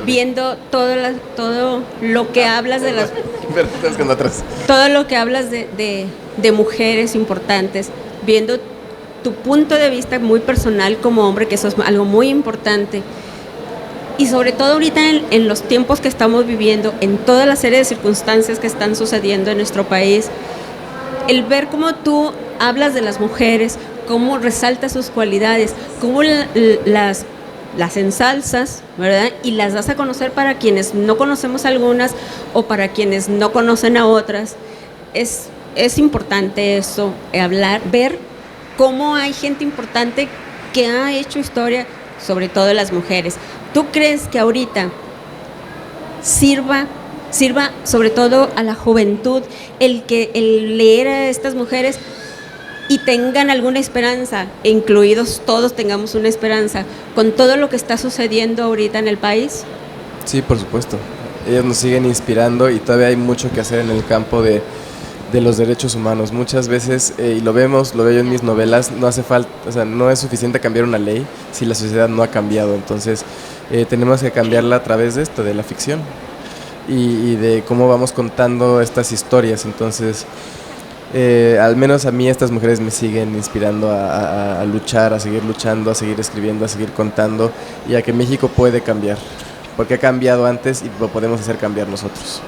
viendo todo lo que hablas de las... todo lo que hablas de mujeres importantes, viendo tu punto de vista muy personal como hombre, que eso es algo muy importante. Y sobre todo ahorita en los tiempos que estamos viviendo, en toda la serie de circunstancias que están sucediendo en nuestro país, el ver cómo tú hablas de las mujeres, cómo resaltas sus cualidades, cómo las ensalzas, ¿verdad? Y las das a conocer para quienes no conocemos algunas o para quienes no conocen a otras. Es importante eso, hablar, ver cómo hay gente importante que ha hecho historia, sobre todo las mujeres. ¿Tú crees que ahorita sirva sobre todo a la juventud el leer a estas mujeres y tengan alguna esperanza, incluidos todos tengamos una esperanza, con todo lo que está sucediendo ahorita en el país? Sí, por supuesto. Ellas nos siguen inspirando y todavía hay mucho que hacer en el campo de los derechos humanos. Muchas veces, y lo veo yo en mis novelas, no hace falta, o sea, no es suficiente cambiar una ley si la sociedad no ha cambiado. Entonces, tenemos que cambiarla a través de esto, de la ficción y de cómo vamos contando estas historias. Entonces, al menos a mí estas mujeres me siguen inspirando a luchar, a seguir luchando, a seguir escribiendo, a seguir contando y a que México puede cambiar, porque ha cambiado antes y lo podemos hacer cambiar nosotros.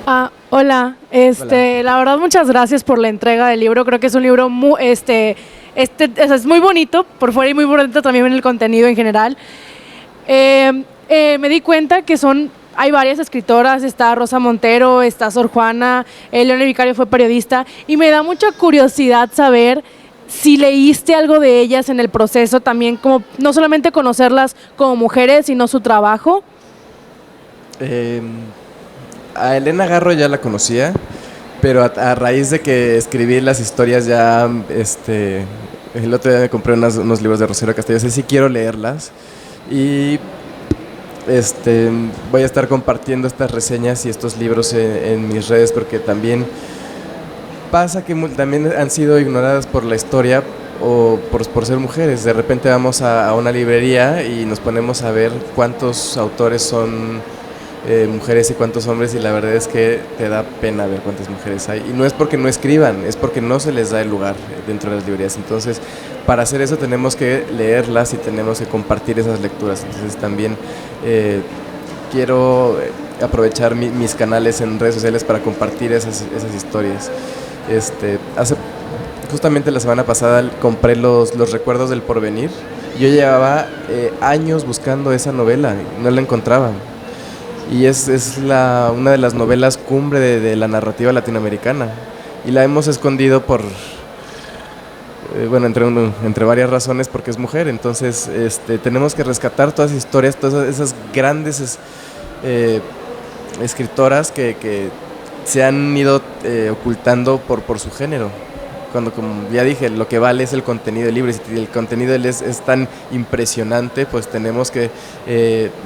Hola, Hola. La verdad muchas gracias por la entrega del libro. Creo que es un libro muy, es muy bonito por fuera y muy bonito también en el contenido en general. Me di cuenta que hay varias escritoras, está Rosa Montero, está Sor Juana, Leona Vicario fue periodista y me da mucha curiosidad saber si leíste algo de ellas en el proceso también, como no solamente conocerlas como mujeres, sino su trabajo. A Elena Garro ya la conocía, pero a raíz de que escribí las historias ya, el otro día me compré unos libros de Rosario Castelló, sí quiero leerlas y voy a estar compartiendo estas reseñas y estos libros en mis redes porque también pasa que también han sido ignoradas por la historia o por ser mujeres. De repente vamos a una librería y nos ponemos a ver cuántos autores son mujeres y cuántos hombres y la verdad es que te da pena ver cuántas mujeres hay y no es porque no escriban, es porque no se les da el lugar dentro de las librerías. Entonces para hacer eso tenemos que leerlas y tenemos que compartir esas lecturas. Entonces también quiero aprovechar mis canales en redes sociales para compartir esas historias. Justamente la semana pasada compré los recuerdos del porvenir. Yo llevaba años buscando esa novela, no la encontraba. Y es una de las novelas cumbre de la narrativa latinoamericana y la hemos escondido por entre varias razones, porque es mujer. Entonces tenemos que rescatar todas esas historias, todas esas grandes escritoras que se han ido ocultando por su género, cuando, como ya dije, lo que vale es el contenido del libro. Si el contenido es tan impresionante, pues tenemos que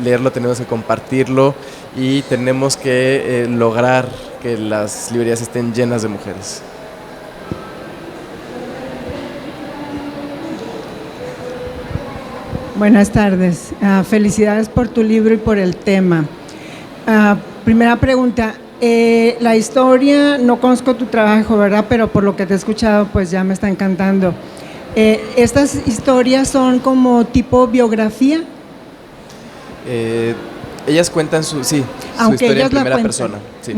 leerlo, tenemos que compartirlo y tenemos que lograr que las librerías estén llenas de mujeres. Buenas tardes. Felicidades por tu libro y por el tema. Primera pregunta. La historia, no conozco tu trabajo, ¿verdad? Pero por lo que te he escuchado, pues ya me está encantando. ¿Estas historias son como tipo biografía? Ellas cuentan su historia en primera persona. Sí.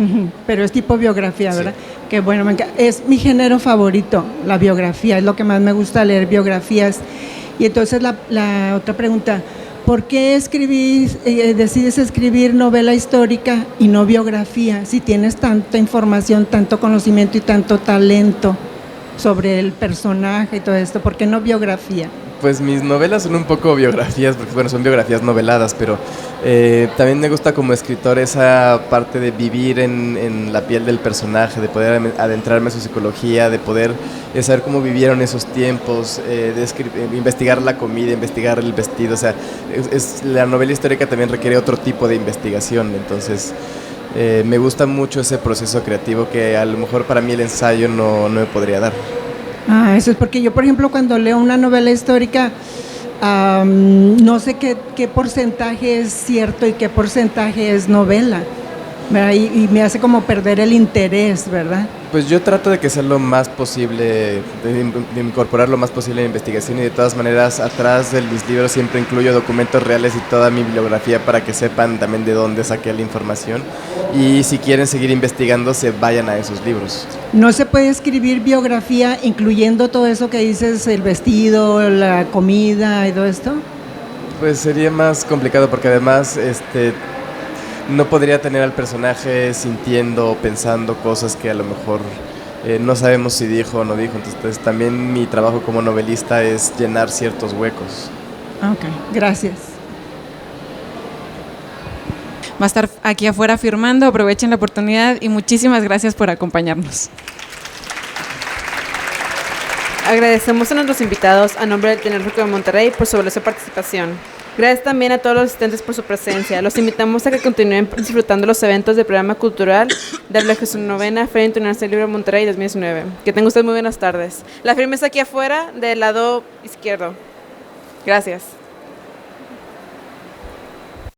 Pero es tipo biografía, ¿verdad? Sí. Que bueno, es mi género favorito, la biografía, es lo que más me gusta leer, biografías. Y entonces la otra pregunta, ¿por qué decides escribir novela histórica y no biografía? Si tienes tanta información, tanto conocimiento y tanto talento sobre el personaje y todo esto, ¿por qué no biografía? Pues mis novelas son un poco biografías, porque bueno, son biografías noveladas, pero también me gusta como escritor esa parte de vivir en la piel del personaje, de poder adentrarme a su psicología, de poder saber cómo vivieron esos tiempos, de investigar la comida, investigar el vestido, o sea, la novela histórica también requiere otro tipo de investigación, entonces me gusta mucho ese proceso creativo que a lo mejor para mí el ensayo no me podría dar. Eso es porque yo, por ejemplo, cuando leo una novela histórica, no sé qué porcentaje es cierto y qué porcentaje es novela, ¿verdad? Y me hace como perder el interés, ¿verdad? Pues yo trato de que sea lo más posible, de incorporar lo más posible en investigación, y de todas maneras atrás de mis libros siempre incluyo documentos reales y toda mi bibliografía para que sepan también de dónde saqué la información, y si quieren seguir investigando se vayan a esos libros. ¿No se puede escribir biografía incluyendo todo eso que dices, el vestido, la comida y todo esto? Pues sería más complicado porque además no podría tener al personaje sintiendo o pensando cosas que a lo mejor no sabemos si dijo o no dijo. Entonces también mi trabajo como novelista es llenar ciertos huecos. Ok, gracias. Va a estar aquí afuera firmando, aprovechen la oportunidad y muchísimas gracias por acompañarnos. Agradecemos a nuestros invitados a nombre del Tecnológico de Monterrey por su valiosa participación. Gracias también a todos los asistentes por su presencia. Los invitamos a que continúen disfrutando los eventos del programa cultural de la 29ª Feria Internacional del Libro de Monterrey 2019. Que tengan ustedes muy buenas tardes. La firma está aquí afuera del lado izquierdo. Gracias.